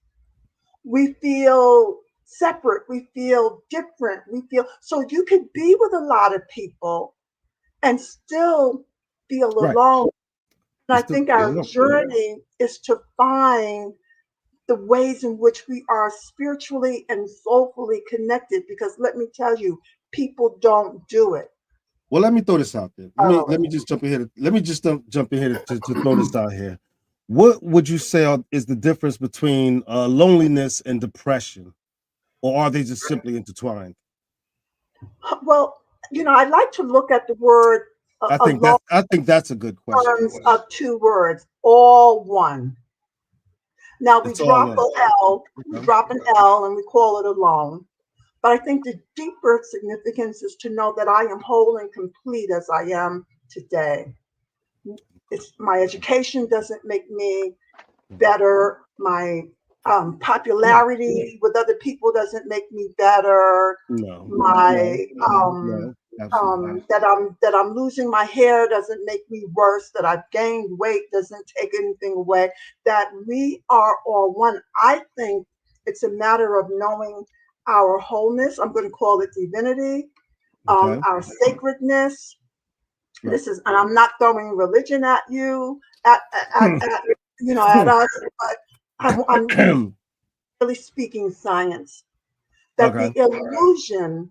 We feel separate, we feel different, we feel so you could be with a lot of people and still feel
Right.
alone. And I
Still
think
feel
our
alone.
journey is to find the ways in which we are spiritually and soulfully connected, because let me tell you, people don't do it.
Well, let me throw this out there. Let me just jump in here. Let me just jump in here to throw this out here. What would you say is the difference between loneliness and depression, or are they just simply intertwined?
Well, I like to look at the word alone
I think that's a good
in
question.
terms of two words, all one. Now we
It's all
drop
one.
we drop an L and we call it alone. But I think the deeper significance is to know that I am whole and complete as I am today. My education doesn't make me better. My popularity with other people doesn't make me better.
No.
My
No. Absolutely.
that I'm losing my hair doesn't make me worse. That I've gained weight doesn't take anything away. That we are all one. I think it's a matter of knowing our wholeness. I'm going to call it divinity,
Okay.
our sacredness.
Right.
This is, and I'm not throwing religion at you, at us, but I'm really speaking science. That
Okay.
the illusion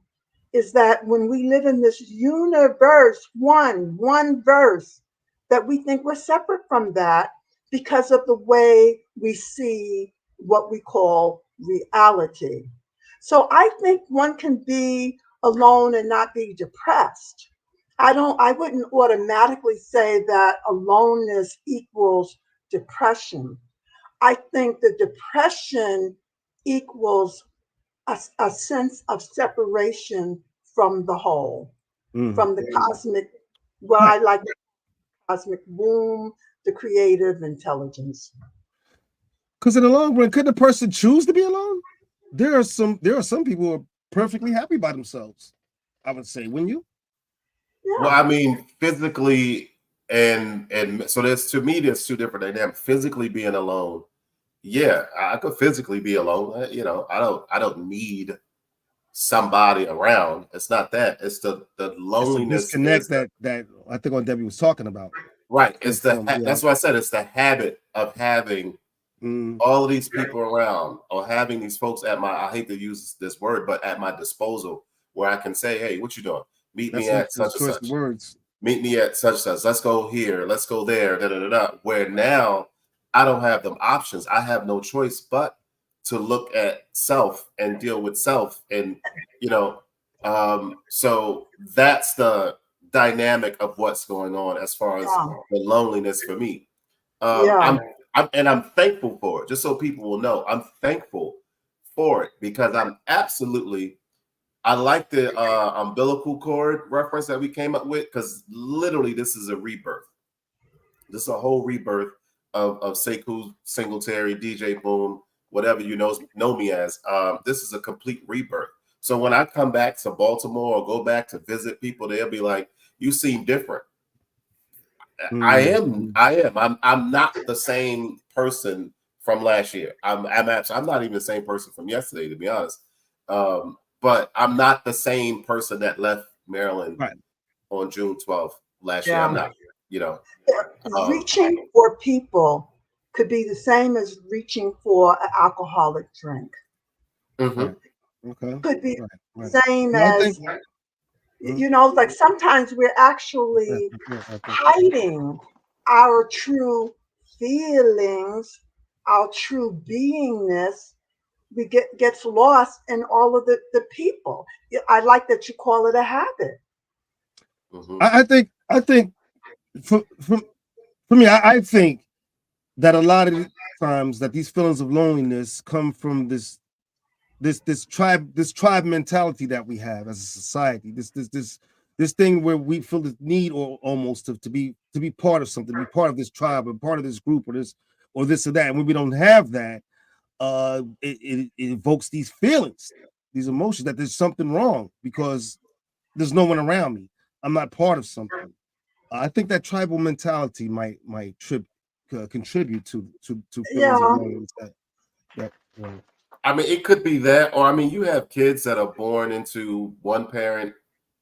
is that when we live in this universe, one verse, that we think we're separate from that because of the way we see what we call reality. So I think one can be alone and not be depressed. I wouldn't automatically say that aloneness equals depression. I think the depression equals a sense of separation from the whole,
Mhm.
from the cosmic, what I like the cosmic womb, the creative intelligence.
Because in the long run, could the person choose to be alone? There are some people who are perfectly happy by themselves. I would say, wouldn't you?
Well,
Yeah.
I mean, physically and so there's, to me, there's two different dynamics. Physically being alone, yeah, I could physically be alone. I don't need somebody around. It's not that. It's the
It's a
loneliness
disconnect
is
that I think on Debbie was talking about.
right. It's
Yeah.
that's what I said. It's the habit of having
Mm,
all of these people around, or having these folks at I hate to use this word, but at my disposal, where I can say, hey, what you doing? Meet me at
that's
such and
choice
such.
of words.
Meet me at such and such. Let's go here. Let's go there. Da, da, da, da. Where now I don't have them options. I have no choice but to look at self and deal with self. And, so that's the dynamic of what's going on as far as
Yeah.
the loneliness for me.
Yeah.
I'm thankful for it, just so people will know. I'm thankful for it because I like the umbilical cord reference that we came up with, because literally this is a rebirth. This is a whole rebirth of Sekou Singletary, DJ Boom, whatever you know me as. This is a complete rebirth. So when I come back to Baltimore or go back to visit people, they'll be like, "You seem different." I am. I'm not the same person from last year. I'm not even the same person from yesterday, to be honest. But I'm not the same person that left Maryland
Right.
on June 12th last year.
Yeah.
I'm not,
Reaching for people could be the same as reaching for an alcoholic drink.
mhm.
Okay.
could be
Right. Right.
the same
And I think.
as, like sometimes we're
Yeah,
actually
I think.
hiding our true feelings, our true beingness. We gets lost in all of the people. I like that you call it a habit.
Mhm.
I think for me, I think that a lot of the times that these feelings of loneliness come from this tribe mentality that we have as a society. This thing where we feel the need or almost to be part of something, to be part of this tribe or part of this group or this or that. And when we don't have that, it evokes these feelings, these emotions that there's something wrong because there's no one around me. I'm not part of something. I think that tribal mentality might contribute to feelings of
Yeah.
loneliness. That
I mean, it could be that, or I mean, you have kids that are born into one parent,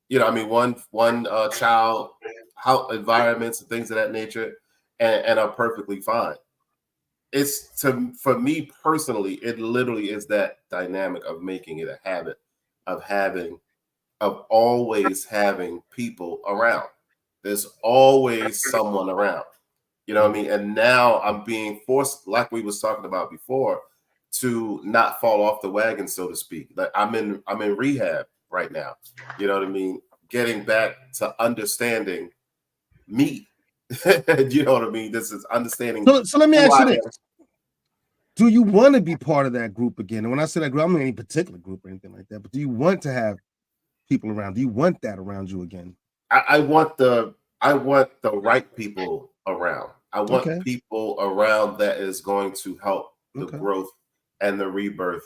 one child, how environments and things of that nature, and are perfectly fine. For me personally, it literally is that dynamic of making it a habit of always having people around. There's always someone around. You know what I mean? And now I'm being forced, like we was talking about before, to not fall off the wagon, so to speak. Like I'm in rehab right now. You know what I mean? Getting back to understanding me. You know what I mean? This is understanding
so let me
who
ask you
I
this.
am.
Do you want to be part of that group again? And when I say that group, I don't mean any particular group or anything like that, but do you want to have people around? Do you want that around you again?
I want the right people around. I want
Okay.
people around that is going to help the
Okay.
growth and the rebirth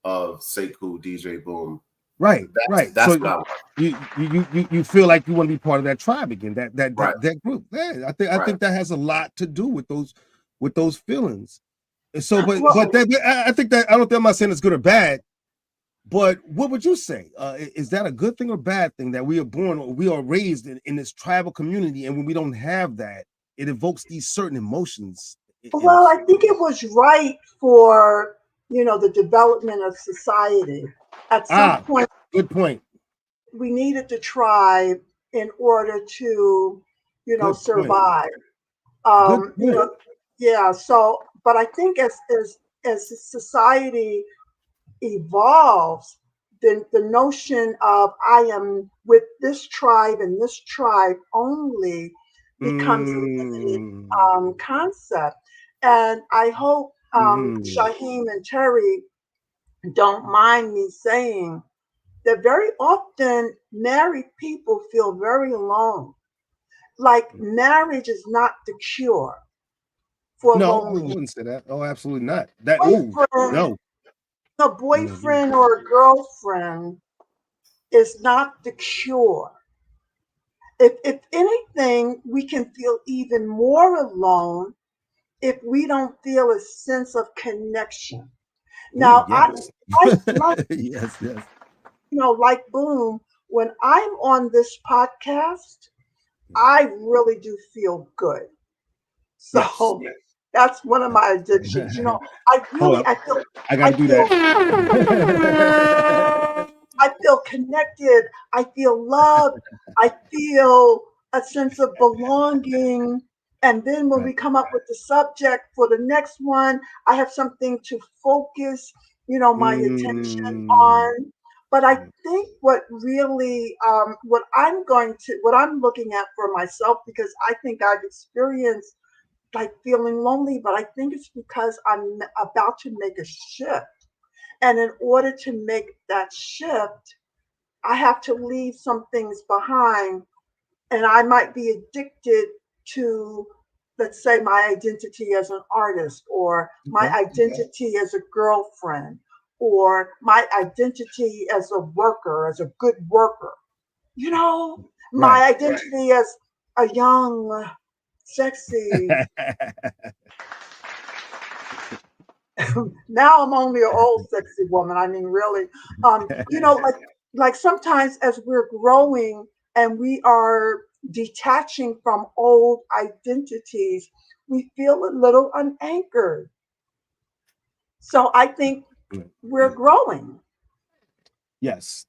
of Sekou DJ Boom.
Right.
That's
So
what I want.
you feel like you want to be part of that tribe again,
Right.
that group. Yeah, I
Right.
think that has a lot to do with those feelings. And so, but
Well,
I think that I don't think I'm not saying it's good or bad. But what would you say? Is that a good thing or bad thing that we are born or we are raised in this tribal community, and when we don't have that, it evokes these certain emotions?
well, I think it was right for, the development of society. At some point,
Good point.
we needed the tribe in order to,
Good point.
survive.
Good point.
Yeah. So, but I think as society evolves, the notion of I am with this tribe and this tribe only becomes a limited concept. And I hope Shaheem and Terry don't mind me saying that very often married people feel very alone. Like marriage is not the cure for
No, I
loneliness.
wouldn't say that. Oh, absolutely not. That
Boyfriend,
no.
a boyfriend or a girlfriend is not the cure. If anything, we can feel even more alone if we don't feel a sense of connection.
Ooh,
Now,
yes.
I like,
Yes.
like Boom, when I'm on this podcast, I really do feel good.
Yes.
So that's one of my addictions.
Hold up. I
I
gotta do
feel,
that.
I feel connected. I feel loved. I feel a sense of belonging. And then when we
Right.
come up with the subject for the next one, I have something to focus, my attention
Mm.
on. But I think what really, what I'm looking at for myself, because I think I've experienced like feeling lonely, but I think it's because I'm about to make a shift. And in order to make that shift, I have to leave some things behind. And I might be addicted to, let's say, my identity as an artist, or my
Okay.
identity as a girlfriend, or my identity as a worker, as a good worker. My
Right.
identity as a young, sexy. Now I'm only an old sexy woman. I mean, really, like sometimes as we're growing and we are detaching from old identities, we feel a little unanchored. So I think we're growing.
Yes.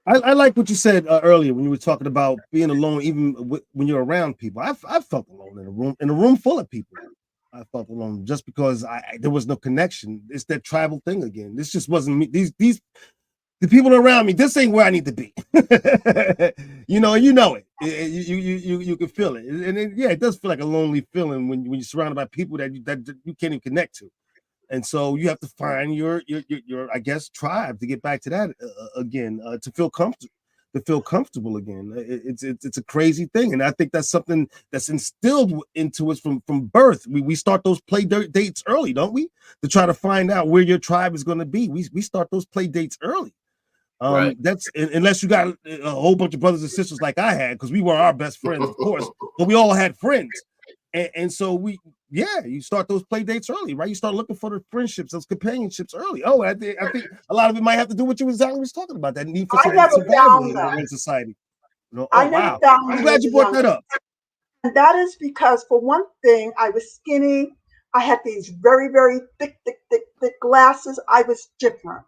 I like what you said earlier when you were talking about being alone, even when you're around people. I felt alone in a room full of people. I felt alone just because there was no connection. It's that tribal thing again. This just wasn't me. The people around me. This ain't where I need to be. You know it. You can feel it, and it does feel like a lonely feeling when you're surrounded by people that you can't even connect to. And so you have to find your I guess tribe to get back to that again, to feel comfortable again. It's a crazy thing, and I think that's something that's instilled into us from birth. We start those play dates early, don't we? To try to find out where your tribe is going to be. We start those play dates early.
Right.
That's unless you got a whole bunch of brothers and sisters like I had, because we were our best friends, of course, but we all had friends. And so you start those play dates early, right? You start looking for the friendships, those companionships early. Oh, I think a lot of it might have to do with what you exactly was talking about, that need for
I never
survival
found
in society. You know,
I never
wow.
found
I'm
them
glad
as
you
a
brought
young
that up.
And that is because, for one thing, I was skinny. I had these very, very thick glasses. I was different.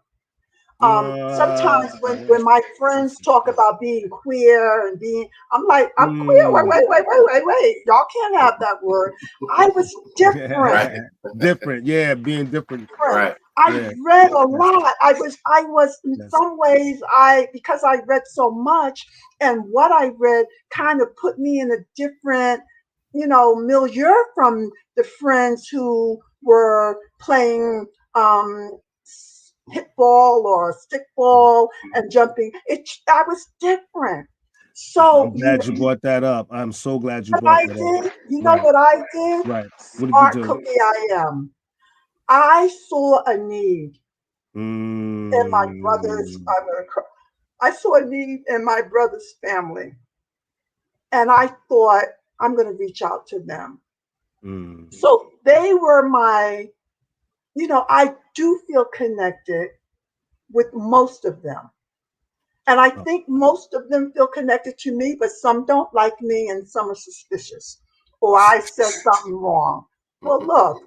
Sometimes when my friends talk about being queer and I'm like, I'm queer. Wait. Y'all can't have that word. I was different.
Different, yeah, being different.
Right.
I read a lot. I was in some ways, because I read so much, and what I read kind of put me in a different, milieu from the friends who were playing hit ball or stickball and jumping. I was different. So
I'm glad you brought that up. I'm so glad you
what
brought
I
that
did,
up.
what I did?
Right. What did you
Smart
do?
cookie I am. I saw a need in my brother's. I saw a need in my brother's family, and I thought I'm going to reach out to them. So they were my. I do feel connected with most of them. And I think most of them feel connected to me, but some don't like me and some are suspicious. Or I said something wrong. Well, look,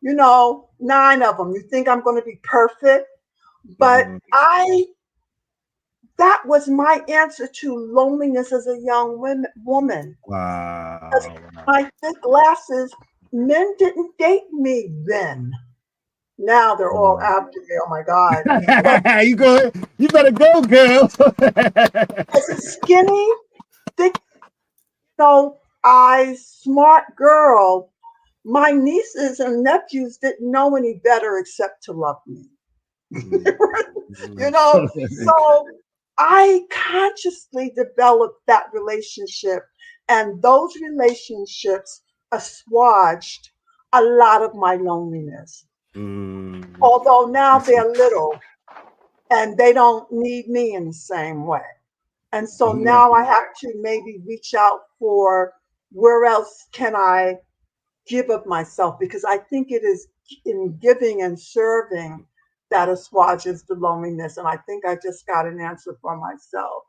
9 of them. You think I'm going to be perfect? But that was my answer to loneliness as a young woman.
Wow.
My thick glasses, men didn't date me then. Now they're all after me. Oh my God.
You better go, girl.
As a skinny, thick, smart girl, my nieces and nephews didn't know any better except to love me. So I consciously developed that relationship, and those relationships assuaged a lot of my loneliness. Although now they're little and they don't need me in the same way. And so now I have to maybe reach out for where else can I give of myself, because I think it is in giving and serving that assuages the loneliness. And I think I just got an answer for myself.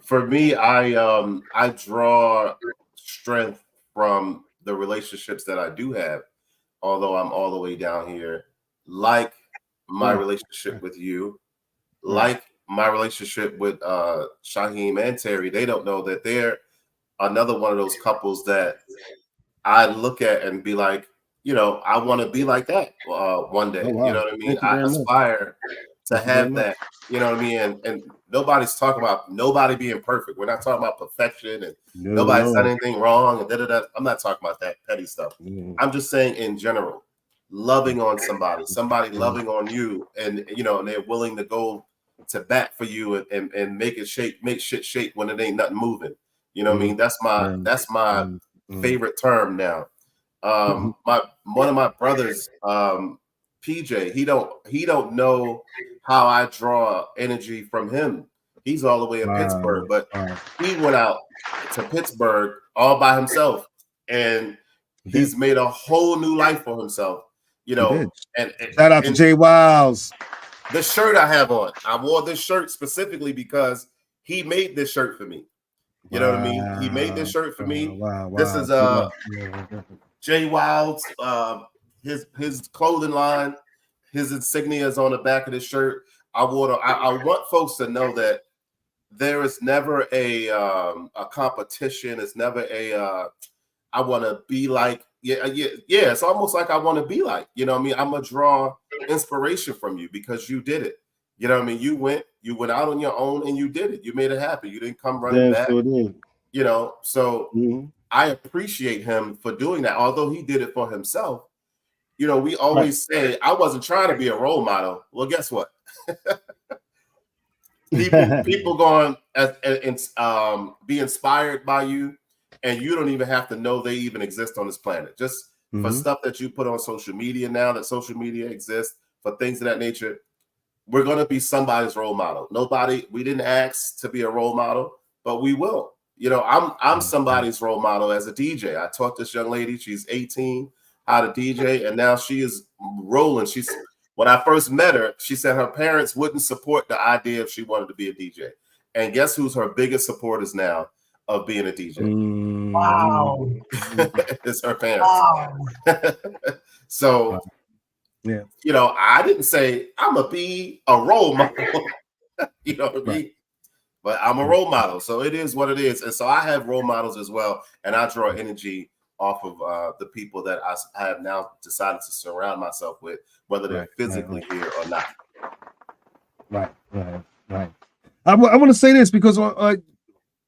For me, I draw strength from the relationships that I do have, although I'm all the way down here, like my relationship with you, like my relationship with Shaheem and Terry. They don't know that they're another one of those couples that I look at and be like, I want to be like that one day.
Oh, wow.
You know what I mean?
Thank you
I
very much.
aspire to
Thank you
have
very
that. You know what I mean? And nobody's talking about nobody being perfect. We're not talking about perfection and nobody's done anything wrong and da-da-da. I'm not talking about that petty stuff. I'm just saying in general, loving on somebody loving on you, and and they're willing to go to bat for you and make shit shake when it ain't nothing moving. You know what I mean? That's my favorite term now. One of my brothers, PJ, he don't know how I draw energy from him. He's all the way in Pittsburgh, but he went out to Pittsburgh all by himself, and he's made a whole new life for himself. And
shout out to Jay Wiles.
The shirt I have on, I wore this shirt specifically because he made this shirt for me. You know what I mean? He made this shirt for me. This is Jay Wiles, his clothing line, his insignia is on the back of his shirt. I want folks to know that there is never a competition. It's never a I want to be like, yeah. It's almost like I want to be like, you know what I mean? I'm gonna draw inspiration from you because you did it. You know what I mean? You went out on your own and you did it. You made it happen. You didn't come running back.
Sure did.
You know, so I appreciate him for doing that. Although he did it for himself. You know, we always say, I wasn't trying to be a role model. Well, guess what? people going and be inspired by you, and you don't even have to know they even exist on this planet. Just for stuff that you put on social media now that social media exists, for things of that nature, we're going to be somebody's role model. We didn't ask to be a role model, but we will. You know, I'm somebody's role model as a DJ. I taught this young lady, she's 18, how to DJ, and now she is rolling. When I first met her, she said her parents wouldn't support the idea if she wanted to be a DJ. And guess who's her biggest supporters now of being a DJ?
Wow.
It's her parents.
Wow.
So,
yeah,
you know, I didn't say I'm going to be a role model. You know what I mean? But I'm a role model. So it is what it is. And so I have role models as well. And I draw energy off of the people that I have now decided to surround myself with, whether they're physically here or not. Right.
I want to say this because on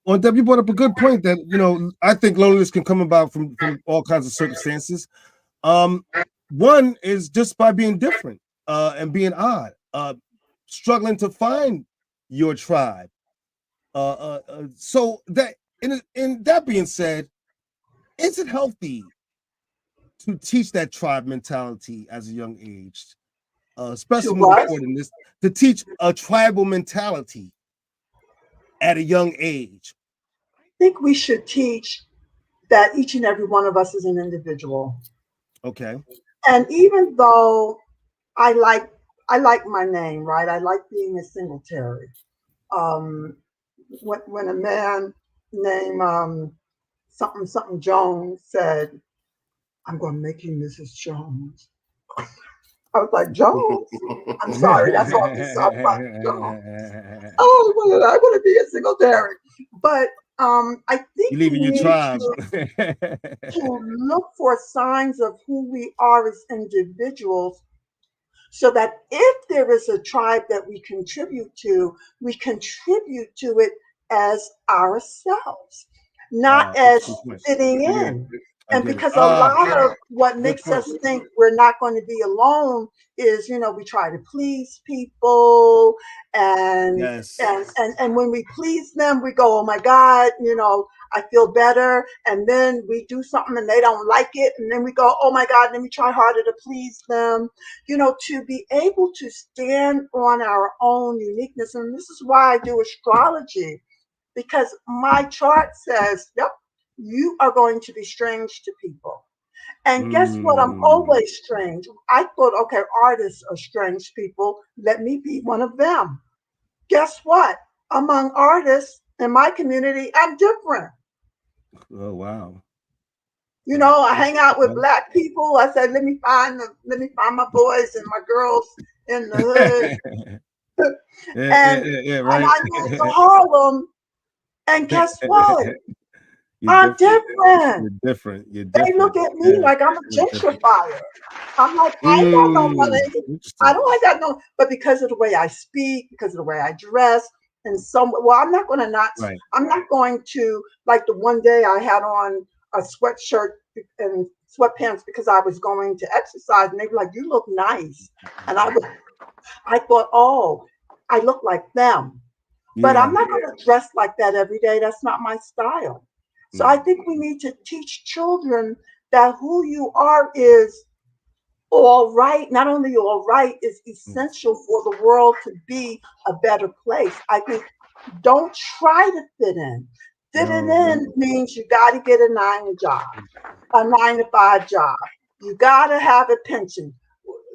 that you brought up a good point that, you know, I think loneliness can come about from all kinds of circumstances. One is just by being different and being odd, struggling to find your tribe. So that in that being said, is it healthy to teach that tribe mentality as a young age, especially to teach a tribal mentality at a young age?
I think we should teach that each and every one of us is an individual.
Okay.
And even though I like my name, right? I like being a Singletary. When a man named something Jones said, "I'm going to make you Mrs. Jones," I was like, "Jones? I'm sorry, that's all the stuff about Jones." Oh, I want to be a Singletary. But I think
you leaving your tribe
to look for signs of who we are as individuals, so that if there is a tribe that we contribute to it as ourselves, not as fitting in. And because a lot of what makes us think we're not going to be alone is, you know, we try to please people, and when we please them, we go, "Oh my God, you know, I feel better." And then we do something and they don't like it, and then we go, "Oh my God," and then we try harder to please them. You know, to be able to stand on our own uniqueness. And this is why I do astrology, because my chart says, yep, you are going to be strange to people. And guess what? I'm always strange. I thought, okay, artists are strange people. Let me be one of them. Guess what? Among artists in my community, I'm different.
Oh, wow.
You know, I hang out with Black people. I said, let me find my boys and my girls in the hood. And I moved to Harlem. And guess what? I'm different.
You're different.
They look at me like I'm a gentrifier. I'm like, I ain't got no money. I don't got no, but because of the way I speak, because of the way I dress, and I'm not going to, like the one day I had on a sweatshirt and sweatpants because I was going to exercise, and they were like, "You look nice," and I thought, oh, I look like them. But I'm not going to dress like that every day. That's not my style. So I think we need to teach children that who you are is all right. Not only all right, is essential for the world to be a better place. I think don't try to fit in. Fitting in means you got to get a 9 to 5 job. You got to have a pension.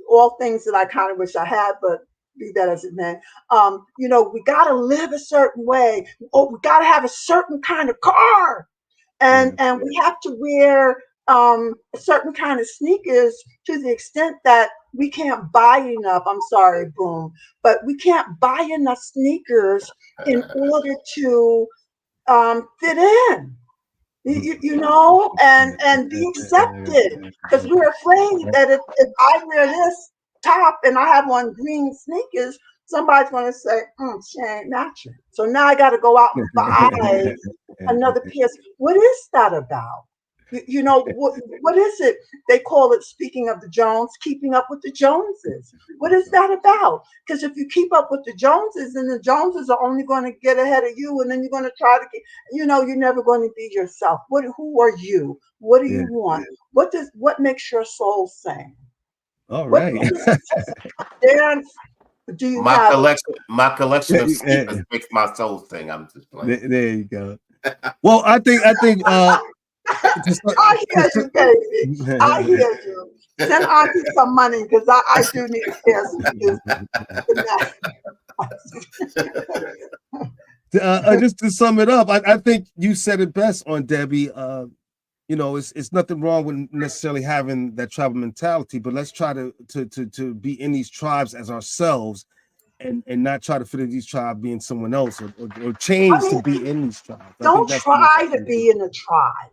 All things that I kind of wish I had, but be that as it may. You know, we got to live a certain way. We got to have a certain kind of car. And we have to wear a certain kind of sneakers to the extent that we can't buy enough. I'm sorry, Boom, but we can't buy enough sneakers in order to fit in. You know, and be accepted, because we're afraid that if I wear this top and I have on green sneakers, somebody's going to say, she ain't matching. So now I got to go out and buy another pair. What is that about? You know, what is it? They call it, speaking of the Jones, keeping up with the Joneses. What is that about? Because if you keep up with the Joneses, then the Joneses are only going to get ahead of you, and then you're going to try to get, you know, you're never going to be yourself. Who are you? What do you want? What makes your soul sing?
All right.
Dance. Do you
my
have
collection of sneakers makes my soul sing. I'm just playing.
There you go. Well, I think
I hear you, baby. I hear you. Send Auntie some money, because I do need to hear some.
Just to sum it up, I think you said it best on Debbie. You know, it's nothing wrong with necessarily having that tribal mentality, but let's try to be in these tribes as ourselves, and not try to fit in these tribes being someone else, or change to be in these tribes.
Don't try to be in a tribe.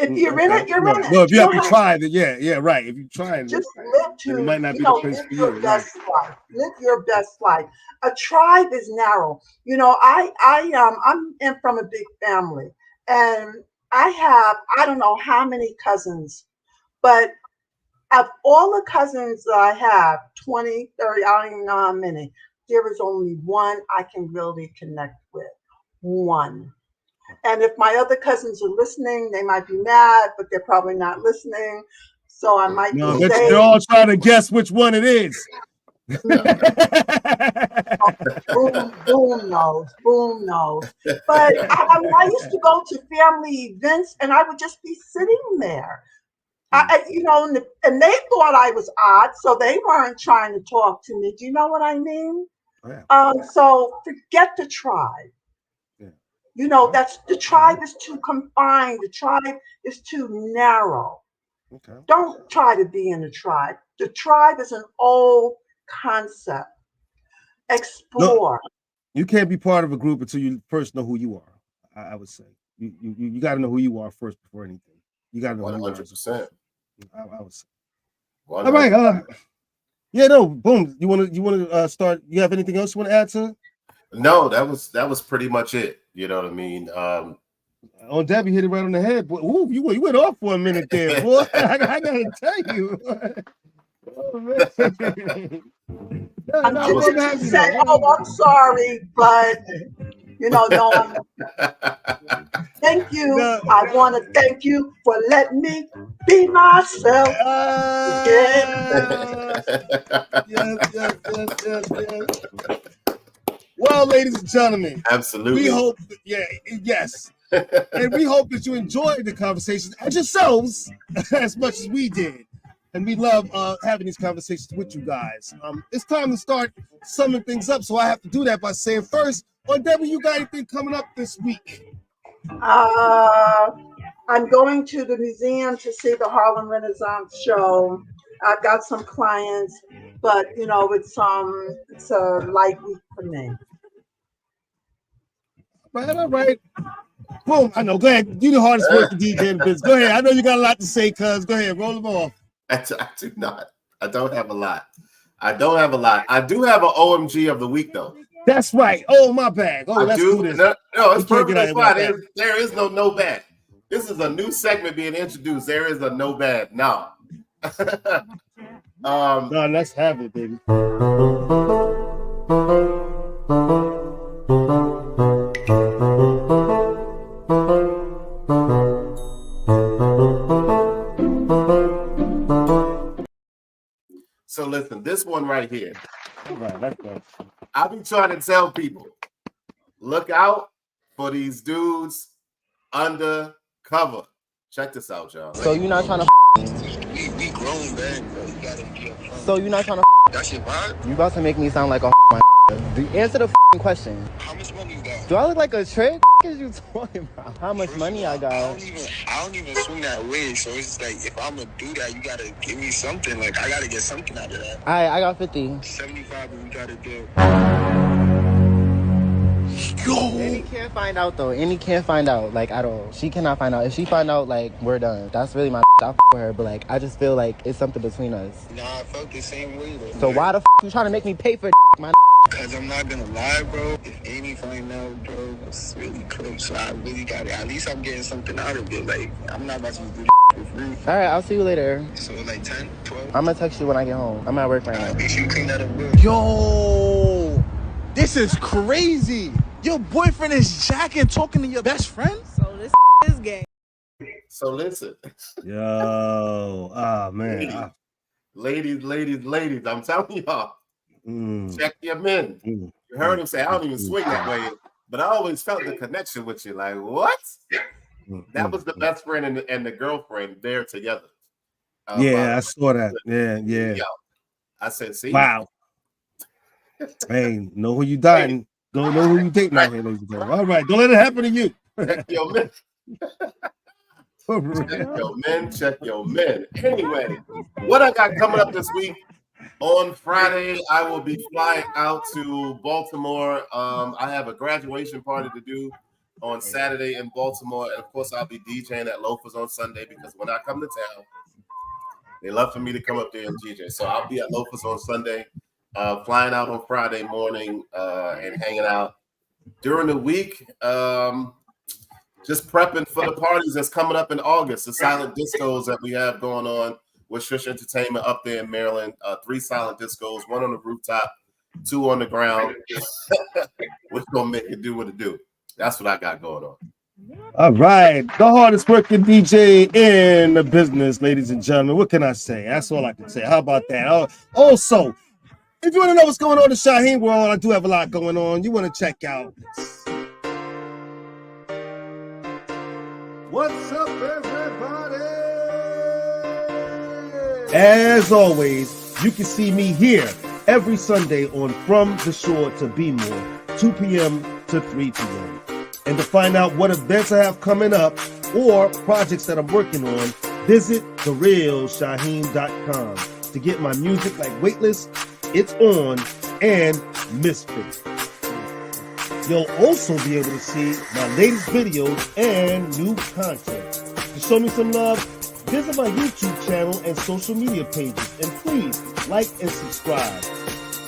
If you're in it, you're in it.
No, if you have to try, then yeah, right. If you try,
just live to,
it might not be the place for you.
Best life. Live your best life. A tribe is narrow. You know, I'm from a big family, and I don't know how many cousins, but of all the cousins that I have, 20, 30, I don't even know how many, there is only one I can really connect with. One. And if my other cousins are listening, they might be mad, but they're probably not listening. So I might say,
they're all trying to guess which one it is.
Boom knows. But I used to go to family events, and I would just be sitting there. You know, and they thought I was odd, so they weren't trying to talk to me. Do you know what I mean?
Yeah.
So forget the tribe.
Yeah.
You know, the tribe is too confined. The tribe is too narrow.
Okay. Don't
try to be in a tribe. The tribe is an old concept. Explore.
No, you can't be part of a group until you first know who you are. I would say you got to know who you are first before anything. You got to know
100%.
I would say.
100%.
All right. Yeah. No. Boom. You want to start? You have anything else you want to add to it?
No, that was pretty much it. You know what I mean?
Oh, Debbie hit it right on the head. Boy, ooh, you went off for a minute there, boy. I gotta tell you. Oh, man.
I'm sorry, but you know, no. Thank you. No. I want to thank you for letting me be myself.
Yes. Well, ladies and gentlemen,
absolutely.
We hope, yes. And we hope that you enjoyed the conversations as yourselves as much as we did. And we love having these conversations with you guys. It's time to start summing things up. So I have to do that by saying first, Debbie, you got anything coming up this week?
I'm going to the museum to see the Harlem Renaissance show. I've got some clients, but you know, it's a light week for me.
All right. Boom. I know. Go ahead. Do the hardest work in DJ in the business. Go ahead. I know you got a lot to say, cuz. Go ahead. Roll them off.
I do not. I don't have a lot. I do have an OMG of the week, though.
That's right. Oh, my bad. Oh, let's do this.
No, it's perfectly fine. There is no bad. This is a new segment being introduced. There is a no bad. No.
No, let's have it, baby.
So listen, this one right here.
Right, that's good.
I've been trying to tell people, look out for these dudes undercover. Check this out, y'all.
So you're not trying to
We grown, man.
So you're not trying to
That's your vibe?
You about to make me sound like a The answer the question.
How much money you got?
Do I look like a trick? What is you talking about? How much money I got?
I don't even swing that way. So it's just like, if I'm gonna do that, you gotta give me something. Like, I gotta get something out of that.
I got 50.
75, and we gotta do.
Annie can't find out though. Annie can't find out like at all. She cannot find out. If she find out, like we're done. That's really my. I f with her, but like I just feel like it's something between us.
Nah, I felt the same way though.
So why the you trying to make me pay for my?
Cause I'm not gonna lie, bro. If Annie find out, bro, it's really close. So I really got it. At least I'm getting something out of it. Like, I'm not about to do for free.
All right, I'll see you later.
So like 10, 12.
I'm gonna text you when I get home. I'm at work right now.
Make sure you clean that up, bro.
Yo, this is crazy. Your boyfriend is jacking, talking to your best friend.
So this is gay.
So listen,
Yo, man.
ladies, I'm telling y'all, check your men. You heard him say, I don't even swing that way, but I always felt the connection with you. Like, what? That was the best friend and the girlfriend there together.
Yeah, I saw that. Yeah.
Yo, I said, see?
Wow. Hey, know who you dating. Don't know who you dating out here, ladies and gentlemen. All right, don't let it happen to you.
Check your men. Check your men. Anyway, what I got coming up this week, on Friday, I will be flying out to Baltimore. I have a graduation party to do on Saturday in Baltimore. And of course, I'll be DJing at Loafers on Sunday because when I come to town, they love for me to come up there and DJ. So I'll be at Loafers on Sunday, flying out on Friday morning and hanging out. During the week, just prepping for the parties that's coming up in August, the silent discos that we have going on with Shush Entertainment up there in Maryland. 3 silent discos, 1 on the rooftop, 2 on the ground. We're gonna make it do what it do. That's what I got going on.
All right, the hardest working DJ in the business, ladies and gentlemen. What can I say? That's all I can say. How about that? Also, if you want to know what's going on in Shaheen World, I do have a lot going on. You want to check out this. What's up, everybody? As always, you can see me here every Sunday on From the Shore to Be More, 2 p.m. to 3 p.m. And to find out what events I have coming up or projects that I'm working on, visit therealshaheen.com to get my music like Weightless, It's On, and Misfit. You'll also be able to see my latest videos and new content. To show me some love, visit my YouTube channel and social media pages, and please like and subscribe.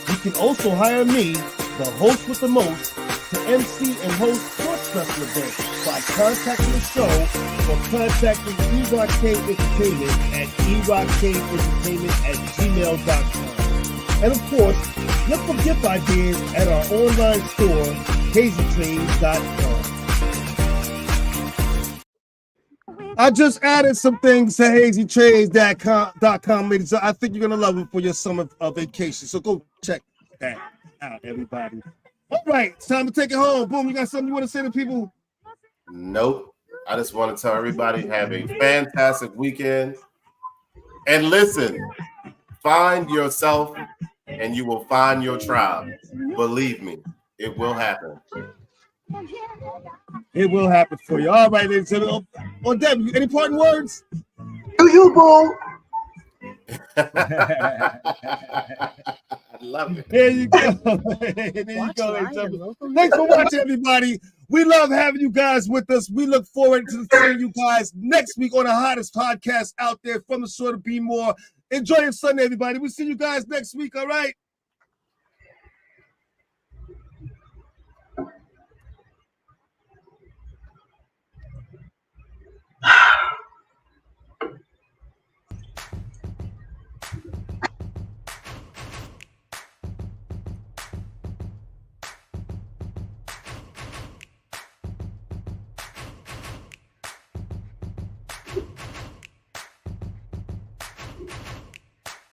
You can also hire me, the host with the most, to MC and host sports special events by contacting the show or contacting E-Rock K Entertainment at erockentertainment@gmail.com. And of course, look for gift ideas at our online store, hazytrades.com. I just added some things to hazytrades.com, ladies. I think you're going to love them for your summer vacation. So go check that out, everybody. All right, it's time to take it home. Boom, you got something you want to say to people?
Nope. I just want to tell everybody have a fantastic weekend. And listen, find yourself and you will find your tribe. Believe me, it will happen.
It will happen for you. All right, ladies and gentlemen. On Deb, any parting words?
Do you, boo?
I love it.
There you go. There you go, ladies and gentlemen. Thanks for watching, everybody. We love having you guys with us. We look forward to seeing you guys next week on the hottest podcast out there, From the Shore to Be More. Enjoy your Sunday, everybody. We'll see you guys next week, all right?